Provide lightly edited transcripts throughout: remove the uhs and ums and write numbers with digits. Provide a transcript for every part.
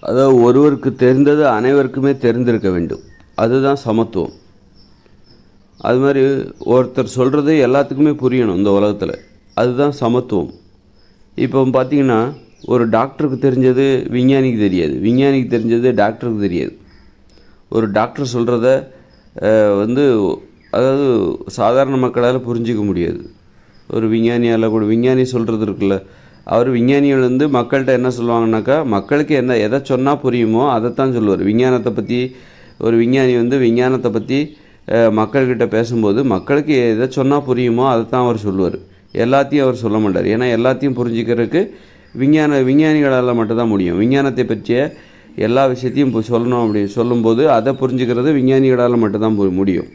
அதாவது ஒருவருக்கு தெரிந்தது அனைவருக்குமே தெரிந்திருக்க வேண்டும். அதுதான் சமத்துவம். அது மாதிரி ஒருத்தர் சொல்கிறது எல்லாத்துக்குமே புரியணும் இந்த உலகத்தில். அதுதான் சமத்துவம். இப்போ பார்த்திங்கன்னா, ஒரு டாக்டருக்கு தெரிஞ்சது விஞ்ஞானிக்கு தெரியாது, விஞ்ஞானிக்கு தெரிஞ்சது டாக்டருக்கு தெரியாது. ஒரு டாக்டர் சொல்கிறத அதாவது சாதாரண மக்களால் புரிஞ்சிக்க முடியாது. ஒரு விஞ்ஞானியால் கூட விஞ்ஞானி சொல்கிறது இருக்குல்ல, அவர் விஞ்ஞானிகள் மக்கள்கிட்ட என்ன சொல்லுவாங்கனாக்கா, மக்களுக்கு எதை சொன்னால் புரியுமோ அதைத்தான் சொல்லுவார். விஞ்ஞானத்தை பற்றி ஒரு விஞ்ஞானி விஞ்ஞானத்தை பற்றி மக்கள்கிட்ட பேசும்போது மக்களுக்கு எதை சொன்னால் புரியுமோ அதைத்தான் அவர் சொல்லுவார். எல்லாத்தையும் அவர் சொல்ல மாட்டார். ஏன்னா எல்லாத்தையும் புரிஞ்சிக்கிறதுக்கு விஞ்ஞானிகளால் மட்டும்தான் முடியும். விஞ்ஞானத்தை பற்றிய எல்லா விஷயத்தையும் சொல்லணும் அப்படி சொல்லும்போது அதை புரிஞ்சுக்கிறது விஞ்ஞானிகளால் மட்டும்தான் முடியும்.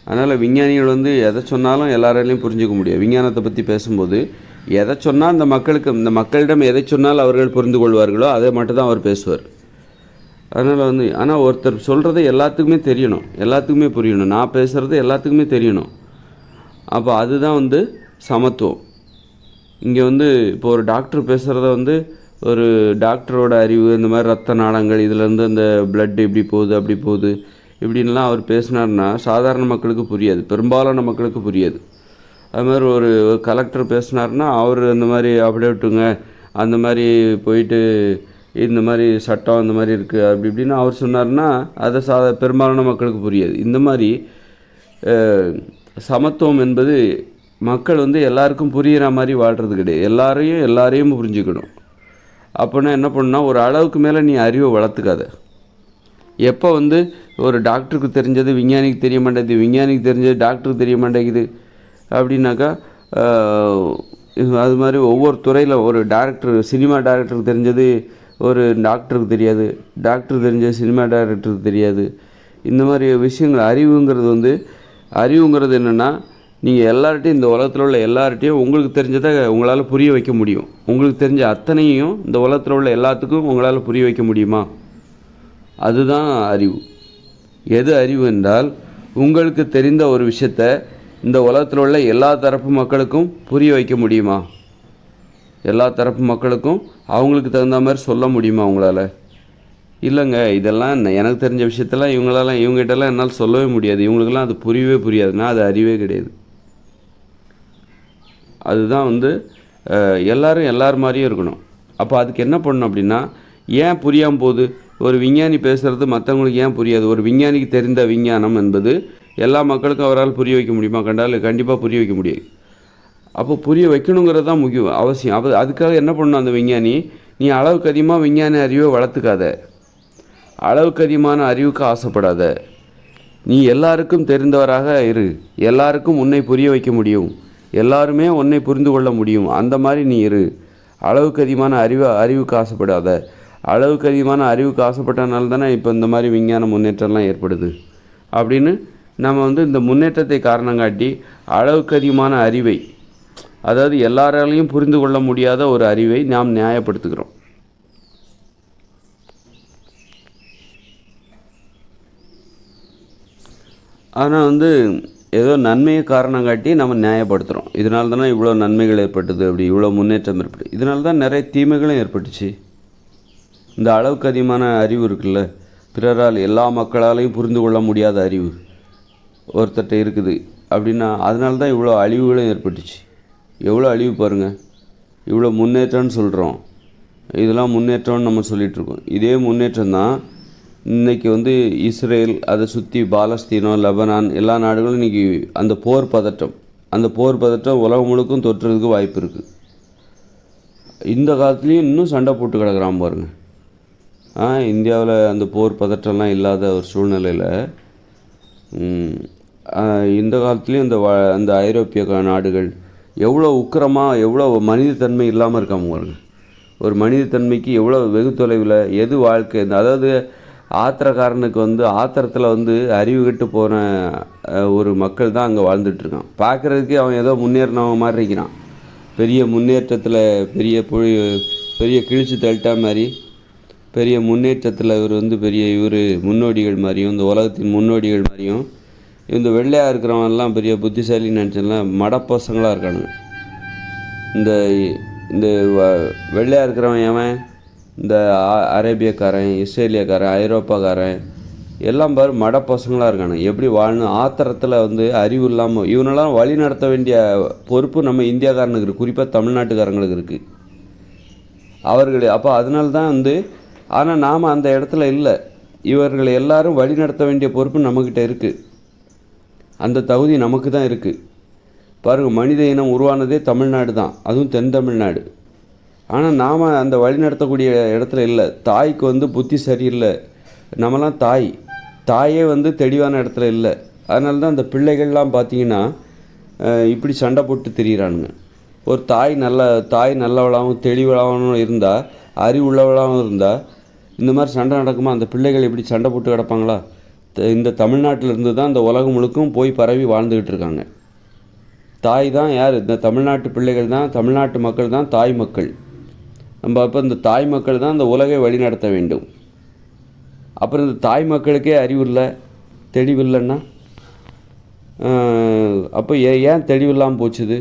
அதனால் விஞ்ஞானிகள் எதை சொன்னாலும் எல்லாராலையும் புரிஞ்சிக்க முடியும். விஞ்ஞானத்தை பற்றி பேசும்போது எதை சொன்னால் இந்த மக்களிடம் எதை சொன்னால் அவர்கள் புரிந்து கொள்வார்களோ அதை மட்டும்தான் அவர் பேசுவார். அதனால் ஆனால் ஒருத்தர் சொல்கிறது எல்லாத்துக்குமே தெரியணும், எல்லாத்துக்குமே புரியணும். நான் பேசுகிறது எல்லாத்துக்குமே தெரியணும். அப்போ அதுதான் சமத்துவம். இங்கே இப்போ ஒரு டாக்டர் பேசுகிறத ஒரு டாக்டரோட அறிவு, இந்த மாதிரி ரத்த நாளங்கள், இதிலேருந்து அந்த பிளட் இப்படி போகுது அப்படி போகுது இப்படின்லாம் அவர் பேசினார்னா சாதாரண மக்களுக்கு புரியாது, பெரும்பாலான மக்களுக்கு புரியாது. அது மாதிரி ஒரு கலெக்டர் பேசினார்னா அவர் அந்த மாதிரி அப்படியே விட்டுங்க, அந்த மாதிரி போயிட்டு இந்த மாதிரி சட்டம் இந்த மாதிரி இருக்குது அப்படி இப்படின்னு அவர் சொன்னார்னா அதை பெரும்பாலான மக்களுக்கு புரியாது. இந்த மாதிரி சமத்துவம் என்பது மக்கள் எல்லாருக்கும் புரிகிற மாதிரி வாழ்கிறது கிடையாது. எல்லாரையும் புரிஞ்சுக்கணும். அப்போனா என்ன பண்ணால், ஒரு அளவுக்கு மேலே நீ அறிவை வளர்த்துக்காத. எப்போ ஒரு டாக்டருக்கு தெரிஞ்சது விஞ்ஞானிக்கு தெரிய மாட்டேங்குது, விஞ்ஞானிக்கு தெரிஞ்சது டாக்டருக்கு தெரிய மாட்டேங்குது அப்படின்னாக்கா, அது மாதிரி ஒவ்வொரு துறையில் ஒரு சினிமா டைரக்டருக்கு தெரிஞ்சது ஒரு டாக்டருக்கு தெரியாது, டாக்டருக்கு தெரிஞ்சது சினிமா டைரக்டருக்கு தெரியாது. இந்த மாதிரி விஷயங்கள் அறிவுங்கிறது என்னென்னா, நீங்கள் எல்லார்ட்டையும், இந்த உலகத்தில் உள்ள எல்லார்ட்டையும் உங்களுக்கு தெரிஞ்சதை உங்களால் புரிய வைக்க முடியும். உங்களுக்கு தெரிஞ்ச அத்தனையும் இந்த உலகத்தில் உள்ள எல்லாத்துக்கும் உங்களால் புரிய வைக்க முடியுமா? அதுதான் அறிவு. எது அறிவு என்றால், உங்களுக்கு தெரிந்த ஒரு விஷயத்தை இந்த உலகத்தில் உள்ள எல்லா தரப்பு மக்களுக்கும் புரிய வைக்க முடியுமா? எல்லா தரப்பு மக்களுக்கும் அவங்களுக்கு தகுந்த மாதிரி சொல்ல முடியுமா உங்களால்? இல்லைங்க, இதெல்லாம் எனக்கு தெரிஞ்ச விஷயத்தெல்லாம் இவங்ககிட்டலாம் என்னால் சொல்லவே முடியாது, இவங்களுக்கெல்லாம் அது புரியவே புரியாதுன்னா அது அறிவே கிடையாது. அதுதான் எல்லாரும் மாதிரியும் இருக்கணும். அப்போ அதுக்கு என்ன பண்ணணும் அப்படின்னா, ஏன் புரியாமல் போகுது? ஒரு விஞ்ஞானி பேசுகிறது மற்றவங்களுக்கு ஏன் புரியாது? ஒரு விஞ்ஞானிக்கு தெரிந்த விஞ்ஞானம் என்பது எல்லா மக்களுக்கும் அவரால் புரிய வைக்க முடியுமா? கண்டிப்பாக புரிய வைக்க முடியாது. அப்போ புரிய வைக்கணுங்கிறது தான் முக்கியம், அவசியம். அப்போ அதுக்காக என்ன பண்ணணும் அந்த விஞ்ஞானி? நீ அளவுக்கு அதிகமாக விஞ்ஞான அறிவை வளர்த்துக்காத, அளவுக்கு அதிகமான அறிவுக்கு ஆசைப்படாத. நீ எல்லாருக்கும் தெரிந்தவராக இரு, எல்லாருக்கும் உன்னை புரிய வைக்க முடியும், எல்லாருமே உன்னை புரிந்து கொள்ள முடியும், அந்த மாதிரி நீ இரு. அளவுக்கு அதிகமான அறிவுக்கு ஆசைப்படாத. அளவுக்கு அதிகமான அறிவுக்கு ஆசைப்பட்டனால தானே இப்போ இந்த மாதிரி விஞ்ஞான முன்னேற்றம்லாம் ஏற்படுது. அப்படின்னு நம்ம இந்த முன்னேற்றத்தை காரணம் காட்டி அளவுக்கு அதிகமான அறிவை, அதாவது எல்லாராலையும் புரிந்து கொள்ள முடியாத ஒரு அறிவை நாம் நியாயப்படுத்துகிறோம். ஆனால் ஏதோ நன்மையை காரணம் காட்டி நம்ம நியாயப்படுத்துகிறோம். இதனால தானே இவ்வளோ நன்மைகள் ஏற்பட்டது, அப்படி இவ்வளோ முன்னேற்றம் ஏற்பட்டு, இதனால தான் நிறைய தீமைகளும் ஏற்பட்டுச்சு. இந்த அளவுக்கு அதிகமான அறிவு இருக்குல்ல, பிறரால் எல்லா மக்களாலையும் புரிந்து கொள்ள முடியாத அறிவு ஒருத்தட்ட இருக்குது அப்படின்னா, அதனால தான் இவ்வளோ அழிவுகளும் ஏற்பட்டுச்சு. எவ்வளோ அழிவு பாருங்கள். இவ்வளோ முன்னேற்றம்னு சொல்கிறோம், இதெல்லாம் முன்னேற்றம்னு நம்ம சொல்லிகிட்ருக்கோம். இதே முன்னேற்றம் தான் இன்றைக்கி இஸ்ரேல், அதை சுற்றி பாலஸ்தீனம், லெபனான், எல்லா நாடுகளும் இன்றைக்கி அந்த போர் பதட்டம் உலகம் முழுக்கும் தொற்றுறதுக்கு வாய்ப்பு இருக்குது. இந்த காலத்துலேயும் இன்னும் சண்டை போட்டு கிடக்குறான் பாருங்கள். இந்தியாவில் அந்த போர் பதற்றம்லாம் இல்லாத ஒரு சூழ்நிலையில் இந்த காலத்துலேயும் அந்த ஐரோப்பிய நாடுகள் எவ்வளோ உக்கிரமாக, எவ்வளோ மனிதத்தன்மை இல்லாமல் இருக்காங்க பாருங்க. ஒரு மனிதத்தன்மைக்கு எவ்வளோ வெகு தொலைவில் எது வாழ்க்கை. அதாவது ஆத்திரக்காரனுக்கு ஆத்திரத்தில் அறிவு கெட்டு போன ஒரு மக்கள் தான் அங்கே வாழ்ந்துட்டுருக்கான். பார்க்குறதுக்கு அவன் ஏதோ முன்னேறினவன் மாதிரி இருக்கிறான். பெரிய முன்னேற்றத்தில் பெரிய கிழிச்சு தள்ளிட்டா மாதிரி, பெரிய முன்னேற்றத்தில் இவர் முன்னோடிகள் மாதிரியும், இந்த உலகத்தின் முன்னோடிகள் மாதிரியும், இந்த வெள்ளையாக இருக்கிறவன்லாம் பெரிய புத்திசாலின்னு நினச்சலாம் மடப்பசங்களாக இருக்கானுங்க. இந்த வெள்ளையாக இருக்கிறவன் அவன் இந்த அரேபியக்காரன், இஸ்ரேலியக்காரன், ஐரோப்பாக்காரன் எல்லாம் பாரு மட பசங்களாக இருக்கானு. எப்படி வாழணும் ஆத்திரத்தில் வந்து அறிவு இல்லாமல் இவனெல்லாம் வழி நடத்த வேண்டிய பொறுப்பு நம்ம இந்தியாக்காரனுக்கு இருக்குது, குறிப்பாக தமிழ்நாட்டுக்காரங்களுக்கு இருக்குது அவர்கள். அப்போ அதனால தான் வந்து ஆனால் நாம் அந்த இடத்துல இல்லை. இவர்களை எல்லாரும் வழி நடத்த வேண்டிய பொறுப்பு நம்மக்கிட்ட இருக்குது. அந்த தகுதி நமக்கு தான் இருக்குது. பாருங்கள், மனித இனம் உருவானதே தமிழ்நாடு தான், அதுவும் தென் தமிழ்நாடு. ஆனால் நாம் அந்த வழி நடத்தக்கூடிய இடத்துல இல்லை. தாய்க்கு வந்து புத்தி சரியில்லை. நம்மலாம் தாயே வந்து தெளிவான இடத்துல இல்லை. அதனால தான் அந்த பிள்ளைகள்லாம் பார்த்திங்கன்னா இப்படி சண்டை போட்டு திரியிறானுங்க. ஒரு தாய் நல்லவளாகவும் தெளிவாகவும் இருந்தால், அறிவுள்ளவளாகவும் இருந்தால் இந்த மாதிரி சண்டை நடக்குமா? அந்த பிள்ளைகள் இப்படி சண்டை போட்டு கிடப்பாங்களா? இந்த தமிழ்நாட்டிலிருந்து தான் இந்த உலகம் முழுக்கும் போய் பரவி வாழ்ந்துக்கிட்டு இருக்காங்க. தாய் தான் யார்? இந்த தமிழ்நாட்டு பிள்ளைகள் தான், தமிழ்நாட்டு மக்கள் தான் தாய் மக்கள். நம்ம அப்போ இந்த தாய் மக்கள் தான் இந்த உலகை வழிநடத்த வேண்டும். அப்புறம் இந்த தாய் மக்களுக்கே அறிவு இல்லை, தெளிவில்லைன்னா அப்போ ஏன் தெளிவில்லாமல் போச்சுது?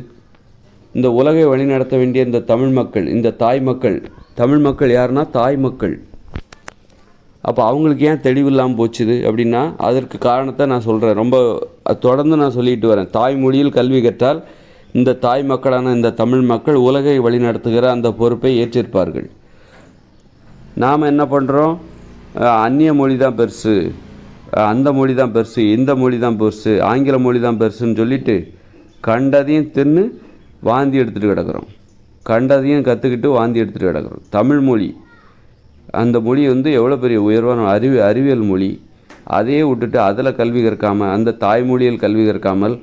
இந்த உலகை வழிநடத்த வேண்டிய இந்த தமிழ் மக்கள், இந்த தாய் மக்கள், தமிழ் மக்கள் யாருன்னா தாய் மக்கள். அப்போ அவங்களுக்கு ஏன் தெளிவில்லாமல் போச்சுது அப்படின்னா அதற்கு காரணத்தை நான் சொல்கிறேன். ரொம்ப தொடர்ந்து நான் சொல்லிட்டு வரேன். தாய்மொழியில் கல்வி கற்றால் இந்த தாய் மக்களான இந்த தமிழ் மக்கள் உலகை வழிநடத்துகிற அந்த பொறுப்பை ஏற்றிருப்பார்கள். நாம் என்ன பண்ணுறோம்? அந்நிய மொழி தான் பெருசு, அந்த மொழி தான் பெருசு, இந்த மொழி தான் பெருசு, ஆங்கில மொழி தான் பெருசுன்னு சொல்லிவிட்டு கண்டதையும் தின்னு வாந்தி எடுத்துகிட்டு கிடக்கிறோம். கண்டதையும் கற்றுக்கிட்டு வாந்தி எடுத்துகிட்டு கிடக்கிறோம். தமிழ் மொழி, அந்த மொழி வந்து எவ்வளோ பெரிய உயர்வான அறிவியல் மொழி. அதையே விட்டுட்டு அதில் கல்வி கற்காமல், அந்த தாய்மொழியில் கல்வி கற்காமல்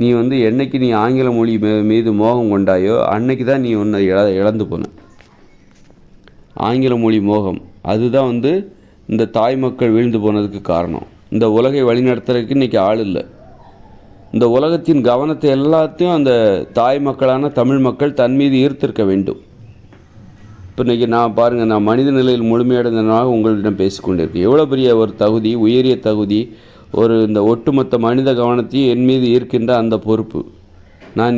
நீ வந்து என்னைக்கு நீ ஆங்கில மொழி மீது மோகம் கொண்டாயோ அன்னைக்கு தான் நீ ஒன்றை இழந்து போன. ஆங்கில மொழி மோகம் அதுதான் வந்து இந்த தாய் மக்கள் வீழ்ந்து போனதுக்கு காரணம். இந்த உலகை வழிநடத்துறதுக்கு இன்றைக்கி ஆள் இல்லை. இந்த உலகத்தின் கவனத்தை எல்லாத்தையும் அந்த தாய் மக்களான தமிழ் மக்கள் தன் மீது ஈர்த்திருக்க வேண்டும். இப்போ இன்றைக்கி நான் பாருங்கள், நான் மனித நிலையில் முழுமையடைந்தனாக உங்களிடம் பேசிக்கொண்டிருக்கேன். எவ்வளோ பெரிய ஒரு தகுதி, உயரிய தகுதி, இந்த ஒட்டுமொத்த மனித கவனத்தையும் என் மீது ஈர்க்கின்ற அந்த பொறுப்பு நான்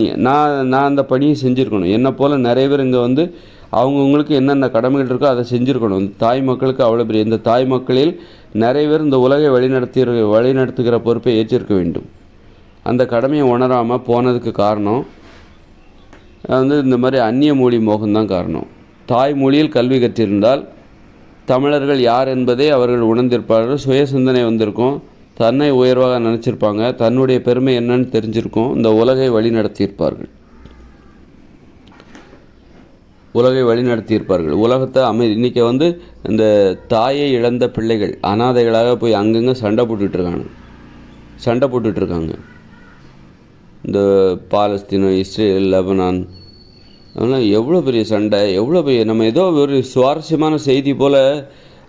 அந்த பணியை செஞ்சுருக்கணும். என்னை போல் நிறைய பேர் இங்கே வந்து அவங்கவுங்களுக்கு என்னென்ன கடமைகள் இருக்கோ அதை செஞ்சுருக்கணும். இந்த தாய் மக்களுக்கு அவ்வளோ பெரிய, இந்த தாய் மக்களில் நிறைய பேர் இந்த உலகை வழிநடத்துகிற பொறுப்பை ஏற்றிருக்க வேண்டும். அந்த கடமையை உணராமல் போனதுக்கு காரணம் வந்து இந்த மாதிரி அந்நிய மொழி மோகம்தான் காரணம். தாய்மொழியில் கல்வி கற்றிருந்தால் தமிழர்கள் யார் என்பதை அவர்கள் உணர்ந்திருப்பார்கள். சுய சிந்தனை வந்திருக்கும், தன்னை உயர்வாக நினச்சிருப்பாங்க, தன்னுடைய பெருமை என்னன்னு தெரிஞ்சிருக்கும், இந்த உலகை வழிநடத்தியிருப்பார்கள். உலகத்தை இன்றைக்கி வந்து இந்த தாயை இழந்த பிள்ளைகள் அனாதைகளாக போய் அங்கங்கே சண்டை போட்டுட்ருக்காங்க. இந்த பாலஸ்தீனம், இஸ்ரேல், லெபனான், அதெல்லாம் எவ்வளோ பெரிய சண்டை, எவ்வளோ பெரிய, நம்ம ஏதோ ஒரு சுவாரஸ்யமான செய்தி போல்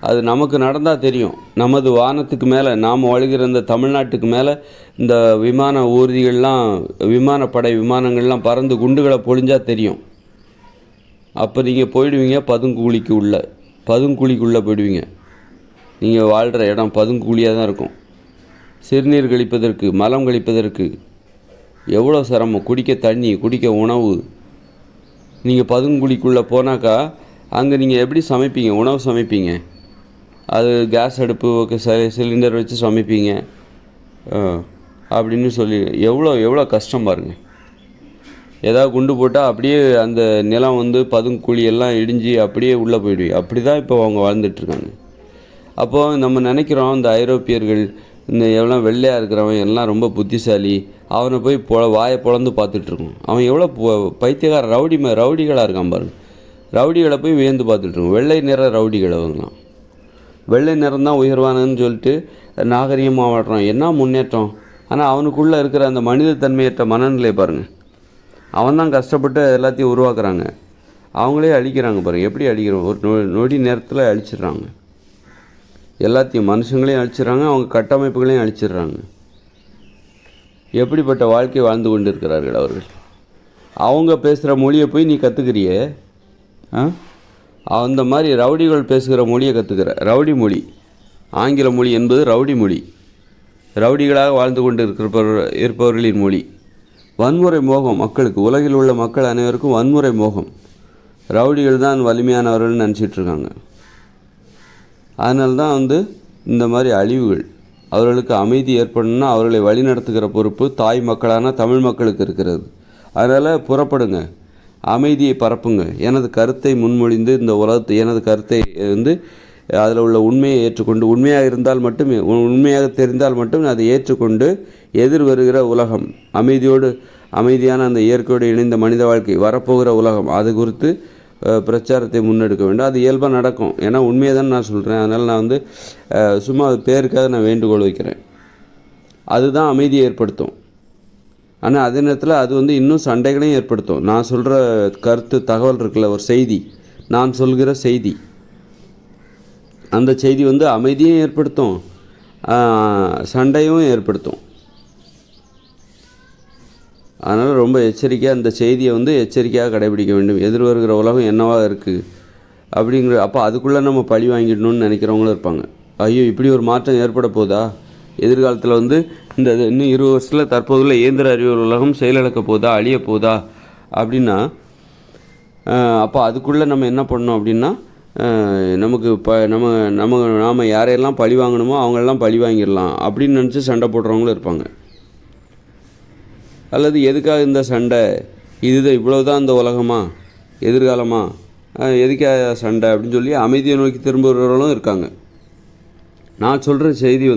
அது நமக்கு நடந்தால் தெரியும். நமது வானத்துக்கு மேலே நாம் வாழ்கிற இந்த தமிழ்நாட்டுக்கு மேலே இந்த விமான ஊர்திகள்லாம், விமானப்படை விமானங்கள்லாம் பறந்து குண்டுகளை பொழிஞ்சால் தெரியும். அப்போ நீங்கள் போயிடுவீங்க பதுங்குழிக்குள்ளே போயிடுவீங்க. நீங்கள் வாழ்கிற இடம் பதுங்குழியாக தான் இருக்கும். சிறுநீர் கழிப்பதற்கு, மலம் கழிப்பதற்கு எவ்வளோ சிரமம், குடிக்க தண்ணி, குடிக்க உணவு. நீங்கள் பதுங்குழிக்குள்ளே போனாக்கா அங்கே நீங்கள் எப்படி சமைப்பீங்க, உணவு சமைப்பீங்க? அது கேஸ் அடுப்பு சிலிண்டர் வச்சு சமைப்பீங்க அப்படின்னு சொல்லி எவ்வளோ கஷ்டம் பாருங்கள். ஏதாவது குண்டு போட்டால் அப்படியே அந்த நிலம் வந்து பதுங்குழியெல்லாம் இடிஞ்சு அப்படியே உள்ளே போயிடுவீங்க. அப்படி தான் இப்போ அவங்க வாழ்ந்துட்டுருக்காங்க. அப்போது நம்ம நினைக்கிறோம் இந்த ஐரோப்பியர்கள், இந்த எவ்வளோ வெள்ளையாக இருக்கிறவன் எல்லாம் ரொம்ப புத்திசாலி, அவனை போய் வாயை பொழந்து பார்த்துட்ருக்கோம். அவன் எவ்வளோ பைத்தியக்கார ரவுடிகளாக இருக்கான் பாருங்க. ரவுடிகளை போய் வியந்து பார்த்துட்ருக்கோம். வெள்ளை நிற ரவுடிகள் அவங்களாம். வெள்ளை நிறம் தான் உயர்வானன்னு சொல்லிட்டு நாகரிகமாக வாழ்கிறான். என்ன முன்னேற்றம்! ஆனால் அவனுக்குள்ளே இருக்கிற அந்த மனிதத்தன்மையற்ற மனநிலை பாருங்கள். அவன் தான் கஷ்டப்பட்டு எல்லாத்தையும் உருவாக்குறாங்க. அவங்களே அழிக்கிறாங்க பாருங்கள். எப்படி அழிக்கிறோம்? ஒரு நொடி நேரத்தில் அழிச்சிடுறாங்க. எல்லாத்தையும் மனுஷங்களையும் அழிச்சிடுறாங்க, அவங்க கட்டமைப்புகளையும் அழிச்சிடுறாங்க. எப்படிப்பட்ட வாழ்க்கை வாழ்ந்து கொண்டு இருக்கிறார்கள் அவர்கள். அவங்க பேசுகிற மொழியை போய் நீ கற்றுக்கிறியே, அந்த மாதிரி ரவுடிகள் பேசுகிற மொழியை கற்றுக்கிற. ரவுடி மொழி, ஆங்கில மொழி என்பது ரவுடி மொழி. ரவுடிகளாக வாழ்ந்து கொண்டு இருப்பவர்களின் மொழி. வன்முறை மோகம் மக்களுக்கு, உலகில் உள்ள மக்கள் அனைவருக்கும் வன்முறை மோகம். ரவுடிகள் தான் வலிமையானவர்கள்னு நினச்சிட்ருக்காங்க. அதனால தான் இந்த மாதிரி அழிவுகள். அவர்களுக்கு அமைதி ஏற்படணும்னா அவர்களை வழிநடத்துகிற பொறுப்பு தாய் மக்களான தமிழ் மக்களுக்கு இருக்கிறது. அதனால் புறப்படுங்க, அமைதியை பரப்புங்க. எனது கருத்தை முன்மொழிந்து இந்த உலகத்தை எனது கருத்தை அதில் உள்ள உண்மையை ஏற்றுக்கொண்டு, உண்மையாக இருந்தால் மட்டுமே, உண்மையாக தெரிந்தால் மட்டும் அதை ஏற்றுக்கொண்டு எதிர் வருகிற உலகம், அமைதியான அந்த இயற்கையோடு இணைந்த மனித வாழ்க்கை வரப்போகிற உலகம், அது குறித்து பிரச்சாரத்தை முன்னெடுக்க வேண்டும். அது இயல்பாக நடக்கும். ஏன்னா உண்மையை தான் நான் சொல்கிறேன். அதனால் நான் சும்மா பேருக்காக நான் வேண்டுகோள் வைக்கிறேன். அதுதான் அமைதியை ஏற்படுத்தும். ஆனால் அதே நேரத்தில் அது இன்னும் சண்டைகளையும் ஏற்படுத்தும். நான் சொல்கிற கருத்து தகவல் இருக்குல்ல, ஒரு செய்தி, நான் சொல்கிற செய்தி, அந்த செய்தி அமைதியும் ஏற்படுத்தும், சண்டையும் ஏற்படுத்தும். அதனால் ரொம்ப எச்சரிக்கையாக அந்த செய்தியை எச்சரிக்கையாக கடைபிடிக்க வேண்டும். எதிர் வருகிற உலகம் என்னவாக இருக்குது அப்படிங்கிற, அப்போ அதுக்குள்ளே நம்ம பழி வாங்கிடணும்னு நினைக்கிறவங்களும் இருப்பாங்க. ஐயோ, இப்படி ஒரு மாற்றம் ஏற்பட போதா, எதிர்காலத்தில் இந்த இன்னும் 20 வருஷத்தில் தற்போதுள்ள இயந்திர அறிவியல் உலகம் செயலிழக்க போதா, அழிய போதா அப்படின்னா, அப்போ அதுக்குள்ளே நம்ம என்ன பண்ணோம் அப்படின்னா, நமக்கு நாம் யாரையெல்லாம் பழி வாங்கணுமோ அவங்களெல்லாம் பழி வாங்கிடலாம் அப்படின்னு நினச்சி சண்டை போடுறவங்களும் இருப்பாங்க. அல்லது எதுக்காக இந்த சண்டை, இதுதான் இவ்வளவுதான் இந்த உலகமா, எதிர்காலமா, எதுக்காக சண்டை அப்படின்னு சொல்லி அமைதியை நோக்கி திரும்புகிறவர்களும் இருக்காங்க. நான் சொல்கிற செய்தி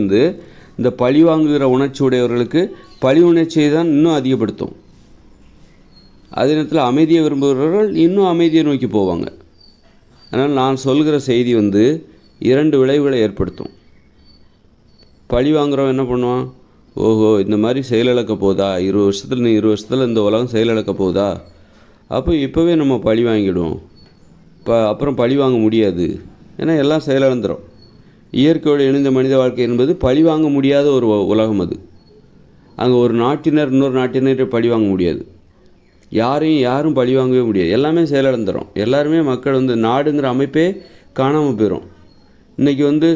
இந்த பழி வாங்குகிற உணர்ச்சி உடையவர்களுக்கு பழி உணர்ச்சியை தான் இன்னும் அதிகப்படுத்தும். அதே நேரத்தில் அமைதியை விரும்புகிறவர்கள் இன்னும் அமைதியை நோக்கி போவாங்க. அதனால் நான் சொல்கிற செய்தி 2 விளைவுகளை ஏற்படுத்தும். பழி வாங்குகிறவன் என்ன பண்ணுவான், ஓஹோ இந்த மாதிரி செயலிழக்க போதா, 20 வருஷத்தில் இந்த உலகம் செயலிழக்க போதா, அப்போ இப்போவே நம்ம பழி வாங்கிடுவோம், அப்புறம் பழி வாங்க முடியாது, ஏன்னா எல்லாம் செயலிழந்துடும். இயற்கையோடு இணைந்த மனித வாழ்க்கை என்பது பழி வாங்க முடியாத ஒரு உலகம். அது அங்கே ஒரு நாட்டினர் இன்னொரு நாட்டினரை பழி வாங்க முடியாது, யாரும் பழி வாங்கவே முடியாது, எல்லாமே செயலிழந்துடும். எல்லாருமே மக்கள் நாடுங்கிற அமைப்பே காணாமல் போயிடும். இன்றைக்கி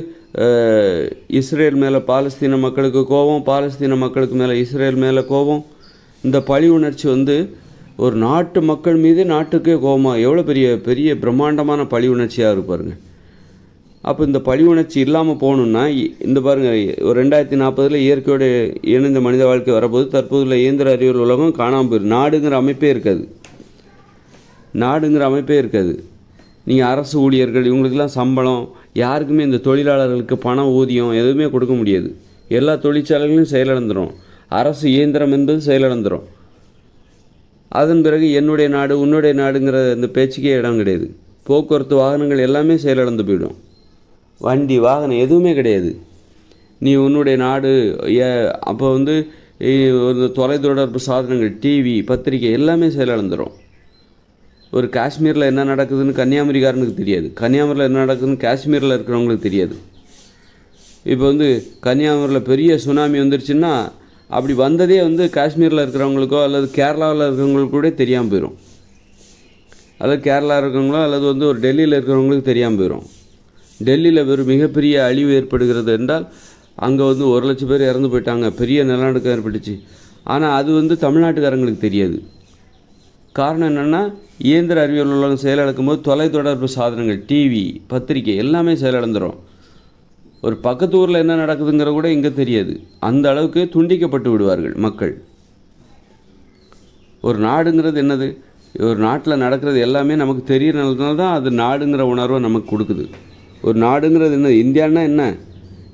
இஸ்ரேல் மேலே பாலஸ்தீன மக்களுக்கு கோபம், பாலஸ்தீன மக்களுக்கு மேலே இஸ்ரேல் மேலே கோபம். இந்த பழி உணர்ச்சி ஒரு நாட்டு மக்கள் மீது நாட்டுக்கே கோபமாக, எவ்வளோ பெரிய பிரம்மாண்டமான பழி உணர்ச்சியாக இருப்பாருங்க. அப்போ இந்த பழி உணர்ச்சி இல்லாமல் போகணுன்னா பாருங்கள், ஒரு 2040 இயற்கையோடு இணைந்த மனித வாழ்க்கை வரப்போது தற்போதுள்ள இயந்திர அறிவியல் உலகம் காணாமல் போயிடும். நாடுங்கிற அமைப்பே இருக்காது. நீங்கள் அரசு ஊழியர்கள் இவங்களுக்கெல்லாம் சம்பளம், யாருக்குமே இந்த தொழிலாளர்களுக்கு பணம், ஊதியம் எதுவுமே கொடுக்க முடியாது. எல்லா தொழிற்சாலைகளும் செயலிழந்துடும். அரசு இயந்திரம் என்பது செயலிழந்துடும். அதன் பிறகு என்னுடைய நாடு உன்னுடைய நாடுங்கிற இந்த பேச்சுக்கே இடம் கிடையாது. போக்குவரத்து வாகனங்கள் எல்லாமே செயலிழந்து போயிடும். வண்டி வாகனம் எதுவுமே கிடையாது. நீ உன்னுடைய நாடு, அப்போ ஒரு தொலைத்தொடர்பு சாதனங்கள், டிவி, பத்திரிக்கை எல்லாமே செயலிழந்துடும். ஒரு காஷ்மீரில் என்ன நடக்குதுன்னு கன்னியாகுமரிக்காரனுக்கு தெரியாது, கன்னியாகுமரியில் என்ன நடக்குதுன்னு காஷ்மீரில் இருக்கிறவங்களுக்கு தெரியாது. இப்போ கன்னியாகுமரியில் பெரிய சுனாமி வந்துருச்சுன்னா அப்படி வந்ததே காஷ்மீரில் இருக்கிறவங்களுக்கோ அல்லது கேரளாவில் இருக்கிறவங்களுக்கு கூட தெரியாமல் போயிடும். அல்லது கேரளா இருக்கிறவங்களோ அல்லது ஒரு டெல்லியில் இருக்கிறவங்களுக்கு தெரியாமல் போயிடும். டெல்லியில் ஒரு மிகப்பெரிய அழிவு ஏற்படுகிறது என்றால் அங்கே 1 லட்சம் பேர் இறந்து போயிட்டாங்க, பெரிய நிலநடுக்கம் ஏற்பட்டுச்சு. ஆனால் அது தமிழ்நாட்டுக்காரங்களுக்கு தெரியாது. காரணம் என்னென்னா, இயந்திர அறிவியல் உலகம் செயலிழக்கும் போது தொலைத்தொடர்பு சாதனங்கள், டிவி, பத்திரிக்கை எல்லாமே செயலிழந்துடும். ஒரு பக்கத்து ஊரில் என்ன நடக்குதுங்கிற கூட இங்கே தெரியாது. அந்த அளவுக்கு துண்டிக்கப்பட்டு விடுவார்கள் மக்கள். ஒரு நாடுங்கிறது என்னது, ஒரு நாட்டில் நடக்கிறது எல்லாமே நமக்கு தெரியறதுனால தான் அது நாடுங்கிற உணர்வை நமக்கு கொடுக்குது. ஒரு நாடுங்கிறது என்ன, இந்தியான்னா என்ன,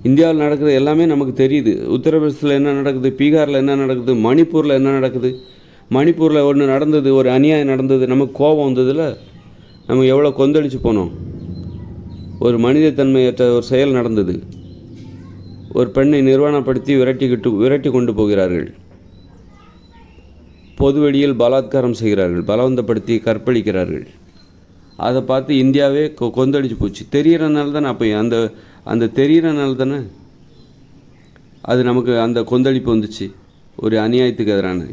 இந்தியாவில் நடக்கிறது எல்லாமே நமக்கு தெரியுது. உத்தரப்பிரதேசத்தில் என்ன நடக்குது, பீகாரில் என்ன நடக்குது, மணிப்பூரில் என்ன நடக்குது. மணிப்பூரில் ஒன்று நடந்தது, ஒரு அநியாயம் நடந்தது, நமக்கு கோபம் வந்ததில் நம்ம எவ்வளோ கொந்தளிச்சு போனோம். ஒரு மனிதத்தன்மையற்ற ஒரு செயல் நடந்தது. ஒரு பெண்ணை நிர்வாணப்படுத்தி விரட்டி கொண்டு போகிறார்கள். பொதுவெளியில் பலாத்காரம் செய்கிறார்கள், பலவந்தப்படுத்தி கற்பழிக்கிறார்கள். அதை பார்த்து இந்தியாவே கொந்தளிச்சு போச்சு. தெரிகிறனால தானே, அப்போ அந்த தெரிகிறனால தானே அது நமக்கு அந்த கொந்தளிப்பு வந்துச்சு, ஒரு அநியாயத்துக்கு எதிரான.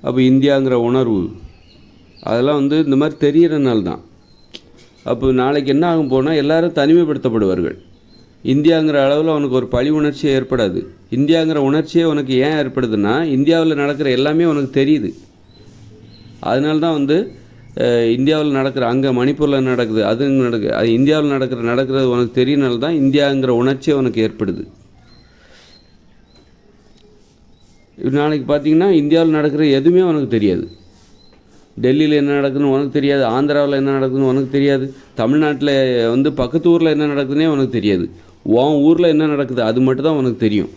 அப்போ இந்தியாங்கிற உணர்வு அதெல்லாம் இந்த மாதிரி தெரிகிறனால தான். அப்போ நாளைக்கு என்ன ஆகும் போனால் எல்லாரும் தனிமைப்படுத்தப்படுவார்கள். இந்தியாங்கிற அளவில் அவனுக்கு ஒரு பழி உணர்ச்சியே ஏற்படாது. இந்தியாங்கிற உணர்ச்சியே உனக்கு ஏன் ஏற்படுதுன்னா, இந்தியாவில் நடக்கிற எல்லாமே உனக்கு தெரியுது. அதனால தான் இந்தியாவில் நடக்கிற அங்கே மணிப்பூரில் நடக்குது, அது நடக்குது, அது இந்தியாவில் நடக்கிறது உனக்கு தெரியனால தான் இந்தியாங்கிற உணர்ச்சி உனக்கு ஏற்படுது. நாளைக்கு பார்த்தீங்கன்னா இந்தியாவில் நடக்கிற எதுவுமே உனக்கு தெரியாது. டெல்லியில் என்ன நடக்குதுன்னு உனக்கு தெரியாது, ஆந்திராவில் என்ன நடக்குதுன்னு உனக்கு தெரியாது, தமிழ்நாட்டில் வந்து பக்கத்து ஊரில் என்ன நடக்குதுன்னே உனக்கு தெரியாது. உன் ஊரில் என்ன நடக்குது அது மட்டும் தான் உனக்கு தெரியும்.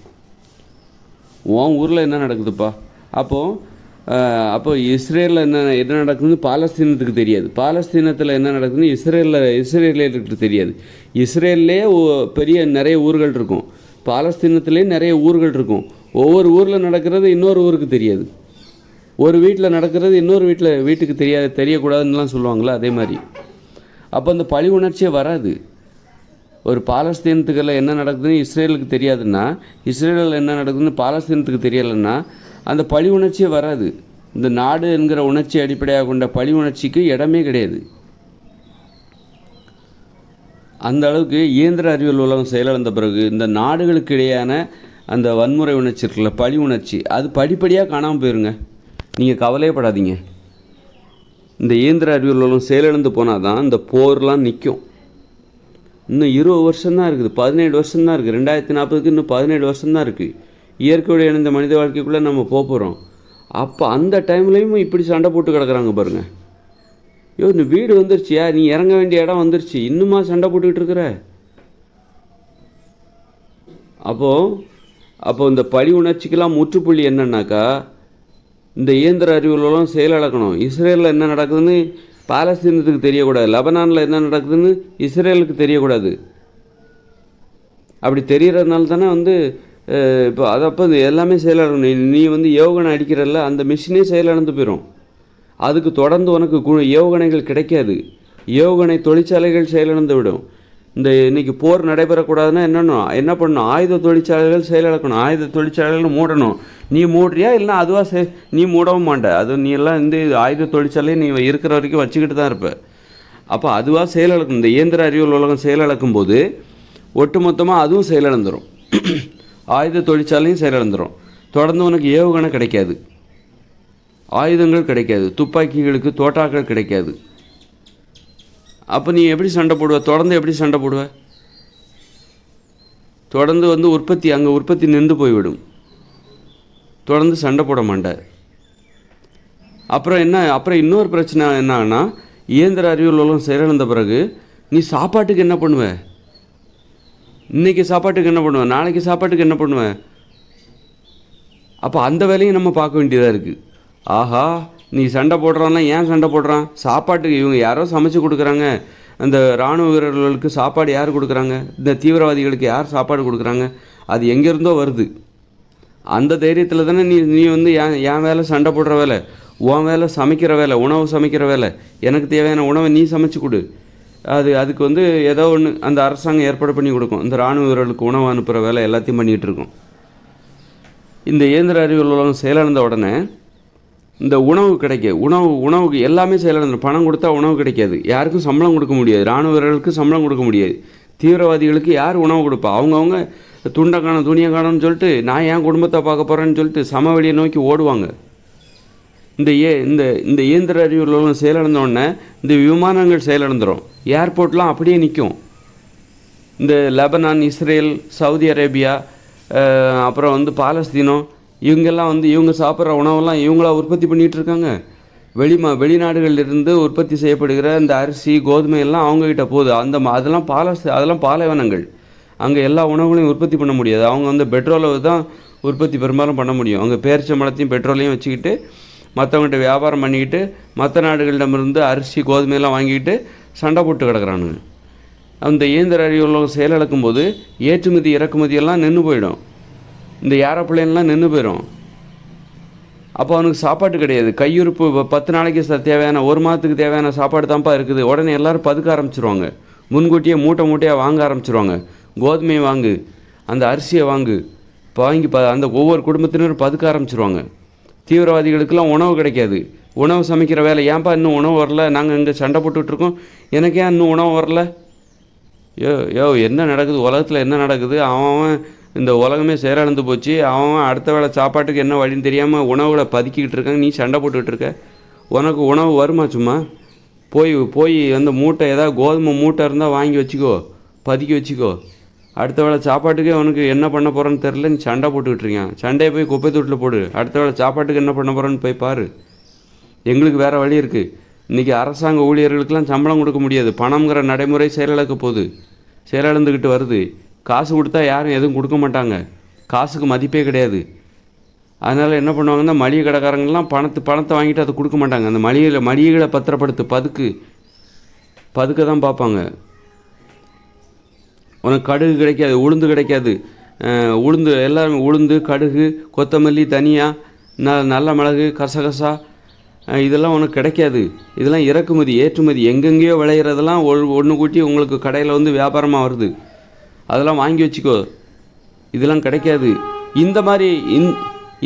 உன் ஊரில் என்ன நடக்குதுப்பா. அப்போ இஸ்ரேலில் என்ன நடக்குதுன்னு பாலஸ்தீனத்துக்கு தெரியாது, பாலஸ்தீனத்தில் என்ன நடக்குதுன்னு இஸ்ரேலியர்களுக்கு தெரியாது. இஸ்ரேல்லே நிறைய ஊர்கள் இருக்கும், பாலஸ்தீனத்துலேயே நிறைய ஊர்கள் இருக்கும். ஒவ்வொரு ஊரில் நடக்கிறது இன்னொரு ஊருக்கு தெரியாது. ஒரு வீட்டில் நடக்கிறது இன்னொரு வீட்டுக்கு தெரியக்கூடாதுன்னெலாம் சொல்லுவாங்களா, அதே மாதிரி. அப்போ அந்த பழி உணர்ச்சியே வராது. ஒரு பாலஸ்தீனத்துக்கெல்லாம் என்ன நடக்குதுன்னு இஸ்ரேலுக்கு தெரியாதுன்னா, இஸ்ரேலில் என்ன நடக்குதுன்னு பாலஸ்தீனத்துக்கு தெரியலைன்னா அந்த பழி உணர்ச்சியே வராது. இந்த நாடு என்கிற உணர்ச்சி அடிப்படையாக கொண்ட பழி உணர்ச்சிக்கு இடமே கிடையாது. அந்த அளவுக்கு இயந்திர அறிவியல் உலகம் செயலிழந்த பிறகு இந்த நாடுகளுக்கு இடையான அந்த வன்முறை உணர்ச்சி இருக்குல்ல, பழி உணர்ச்சி, அது படிப்படியாக காணாமல் போயிருங்க. நீங்கள் கவலையப்படாதீங்க. இந்த இயந்திர அறிவியல் உலகம் செயலிழந்து போனால் தான் இந்த போர்லாம் நிற்கும். இன்னும் 20 வருஷம்தான் இருக்குது, 17 வருஷம்தான் இருக்குது. 2040க்கு இன்னும் 17 வருஷம்தான் இருக்குது. இயற்கையோடு இணைந்த மனித வாழ்க்கைக்குள்ளே நம்ம போகிறோம். அப்போ அந்த டைம்லேயும் இப்படி சண்டை போட்டு கிடக்குறாங்க பாருங்கள். இந்த வீடு வந்துருச்சியா, நீ இறங்க வேண்டிய இடம் வந்துருச்சு, இன்னுமா சண்டை போட்டுக்கிட்டு இருக்கிற? அப்போது இந்த பழி உணர்ச்சிக்கெல்லாம் முற்றுப்புள்ளி என்னன்னாக்கா, இந்த இயந்திர அறிவியலும் செயலிழக்கணும். இஸ்ரேலில் என்ன நடக்குதுன்னு பாலஸ்தீனத்துக்கு தெரியக்கூடாது, லெபனானில் என்ன நடக்குதுன்னு இஸ்ரேலுக்கு தெரியக்கூடாது. அப்படி தெரியறதுனால தானே இப்போ அதப்போ எல்லாமே செயலிழக்கணும். நீ ஏவுகணை அடிக்கிறல்ல, அந்த மிஷினே செயலிழந்து போயிடும். அதுக்கு தொடர்ந்து உனக்கு ஏவுகணைகள் கிடைக்காது. ஏவுகணை தொழிற்சாலைகள் செயலிழந்து விடும். இன்றைக்கி போர் நடைபெறக்கூடாதுன்னா என்ன பண்ணணும்? ஆயுத தொழிற்சாலைகள் செயலிழக்கணும். ஆயுத தொழிற்சாலைகள் மூடணும். நீ மூடுறியா இல்லைனா அதுவாக நீ மூடவும் மாட்ட. அது நீ எல்லாம் ஆயுத தொழிற்சாலையை நீ இருக்கிற வரைக்கும் வச்சுக்கிட்டு தான் இருப்ப. அப்போ அதுவாக செயலிழக்கணும். இந்த இயந்திர அறிவியல் உலகம் செயலிழக்கும் போது ஒட்டுமொத்தமாக அதுவும் செயலிழந்துடும். ஆயுத தொழிற்சாலையும் செயலிழந்துடும். தொடர்ந்து உனக்கு ஏவுகணை கிடைக்காது, ஆயுதங்கள் கிடைக்காது, துப்பாக்கிகளுக்கு தோட்டாக்கள் கிடைக்காது. அப்போ நீ எப்படி சண்டை போடுவ? தொடர்ந்து எப்படி சண்டை போடுவ? தொடர்ந்து உற்பத்தி நின்று போய்விடும். தொடர்ந்து சண்டை போட மாட்டார். அப்புறம் இன்னொரு பிரச்சனை என்னன்னா, இயந்திர அறிவியல் உலகம் செயலிழந்த பிறகு நீ சாப்பாட்டுக்கு என்ன பண்ணுவ? இன்றைக்கி சாப்பாட்டுக்கு என்ன பண்ணுவேன், நாளைக்கு சாப்பாட்டுக்கு என்ன பண்ணுவேன்? அப்போ அந்த வேலையும் நம்ம பார்க்க வேண்டியதாக இருக்குது. ஆஹா, நீ சண்டை போடுறான்னா ஏன் சண்டை போடுறான்? சாப்பாட்டுக்கு இவங்க யாரோ சமைச்சு கொடுக்குறாங்க. அந்த இராணுவ வீரர்களுக்கு சாப்பாடு யார் கொடுக்குறாங்க? இந்த தீவிரவாதிகளுக்கு யார் சாப்பாடு கொடுக்குறாங்க? அது எங்கேருந்தோ வருது. அந்த தைரியத்தில் தானே நீ என் வேலை சண்டை போடுற வேலை, உன் வேலை சமைக்கிற வேலை, உணவு சமைக்கிற வேலை. எனக்கு தேவையான உணவை நீ சமைச்சு கொடு. அதுக்கு ஏதோ ஒன்று அந்த அரசாங்கம் ஏற்பாடு பண்ணி கொடுக்கும். இந்த இராணுவ வீரர்களுக்கு உணவு அனுப்புகிற வேலை எல்லாத்தையும் பண்ணிகிட்டு இருக்கோம். இந்த இயந்திர அறிவியல் உலகம் செயலிழந்த உடனே இந்த உணவு உணவுக்கு எல்லாமே செயலிழந்துடும். பணம் கொடுத்தா உணவு கிடைக்காது, யாருக்கும் சம்பளம் கொடுக்க முடியாது, இராணுவ வீரர்களுக்கு சம்பளம் கொடுக்க முடியாது, தீவிரவாதிகளுக்கு யார் உணவு கொடுப்பா? அவங்கவுங்க துண்டை காணும் துணியை காணும்னு சொல்லிட்டு நான் என் குடும்பத்தை பார்க்க போகிறேன்னு சொல்லிட்டு சமவெளியை நோக்கி ஓடுவாங்க. இந்த இயந்திர அறிவியல் உலகம் செயலிழந்தோடனே இந்த விமானங்கள் செயலிழந்துடும். ஏர்போர்ட்லாம் அப்படியே நிற்கும். இந்த லெபனான், இஸ்ரேல், சவுதி அரேபியா, அப்புறம் பாலஸ்தீனம், இவங்கெல்லாம் இவங்க சாப்பிட்ற உணவெல்லாம் இவங்களா உற்பத்தி பண்ணிகிட்டு இருக்காங்க. வெளிநாடுகளிலிருந்து உற்பத்தி செய்யப்படுகிற இந்த அரிசி, கோதுமை எல்லாம் அவங்கக்கிட்ட போகுது. அதெல்லாம் பாலைவனங்கள். அங்கே எல்லா உணவுகளையும் உற்பத்தி பண்ண முடியாது. அவங்க பெட்ரோலை தான் உற்பத்தி பெரும்பாலும் பண்ண முடியும். அவங்க பேரிச்சம்பழத்தையும் பெட்ரோலையும் வச்சுக்கிட்டு மற்றவங்கள்ட்ட வியாபாரம் பண்ணிக்கிட்டு மற்ற நாடுகளிடமிருந்து அரிசி, கோதுமையெல்லாம் வாங்கிக்கிட்டு சண்டை போட்டு கிடக்குறானுங்க. அந்த இயந்திர அறிவியல் செயலிழக்கும் போது ஏற்றுமதி இறக்குமதியெல்லாம் நின்று போயிடும். இந்த ஏரோப்ளேன்லாம் நின்று போயிடும். அப்போ அவனுக்கு சாப்பாட்டு கிடையாது. கையிருப்பு 10 நாளைக்கு தேவையான 1 மாதத்துக்கு தேவையான சாப்பாடு தான்ப்பா இருக்குது. உடனே எல்லோரும் பதுக்க ஆரம்பிச்சிருவாங்க. முன்கூட்டியே மூட்டையாக வாங்க ஆரம்பிச்சிருவாங்க. கோதுமையை வாங்கு, அந்த அரிசியை வாங்கி அந்த ஒவ்வொரு குடும்பத்தினரும் பதுக்க ஆரம்பிச்சிருவாங்க. தீவிரவாதிகளுக்கெல்லாம் உணவு கிடைக்காது. உணவு சமைக்கிற வேலை, ஏன்ப்பா இன்னும் உணவு வரல, நாங்கள் இங்கே சண்டை போட்டுட்ருக்கோம், எனக்கு ஏன் இன்னும் உணவு வரல? என்ன நடக்குது உலகத்தில்? என்ன நடக்குது? அவன் இந்த உலகமே செயலிழந்து போச்சு. அவன் அடுத்த வேளை சாப்பாட்டுக்கு என்ன வழின்னு தெரியாமல் உணவுகளை பதுக்கிக்கிட்டு இருக்காங்க. நீ சண்டை போட்டுக்கிட்டு இருக்க. உனக்கு உணவு வருமா? சும்மா? போய் போய் அந்த மூட்டை ஏதாவது கோதுமை மூட்டை இருந்தால் வாங்கி வச்சுக்கோ, பதுக்கி வச்சுக்கோ. அடுத்த வேளை சாப்பாட்டுக்கே அவனுக்கு என்ன பண்ண போகிறேன்னு தெரில, நீ சண்டை போட்டுக்கிட்டு இருக்கான். சண்டையை போய் குப்பை தொட்டில் போடு. அடுத்த வேளை சாப்பாட்டுக்கு என்ன பண்ண போகிறேன்னு போய் பாரு. எங்களுக்கு வேறு வழி இருக்குது. இன்றைக்கி அரசாங்க ஊழியர்களுக்கெல்லாம் சம்பளம் கொடுக்க முடியாது. பணம்ங்கிற நடைமுறை செயலிழக்க போகுது, செயலிழந்துக்கிட்டு வருது. காசு கொடுத்தா யாரும் எதுவும் கொடுக்க மாட்டாங்க. காசுக்கு மதிப்பே கிடையாது. அதனால் என்ன பண்ணுவாங்கன்னா, மளிகை கடைக்காரங்கள்லாம் பணத்தை வாங்கிட்டு அதை கொடுக்க மாட்டாங்க. அந்த மளிகைகளை பத்திரப்படுத்து, பதுக்க தான் பார்ப்பாங்க. உனக்கு கடுகு கிடைக்காது, உளுந்து கிடைக்காது. உளுந்து எல்லாருமே உளுந்து, கடுகு, கொத்தமல்லி, தனியா, நல்ல மிளகு, கசகசா, இதெல்லாம் உனக்கு கிடைக்காது. இதெல்லாம் இறக்குமதி, ஏற்றுமதி, எங்கெங்கேயோ விளையிறதெல்லாம் ஒன்று கூட்டி உங்களுக்கு கடையில் வந்து வியாபாரமாக வருது. அதெல்லாம் வாங்கி வச்சுக்கோ, இதெல்லாம் கிடைக்காது.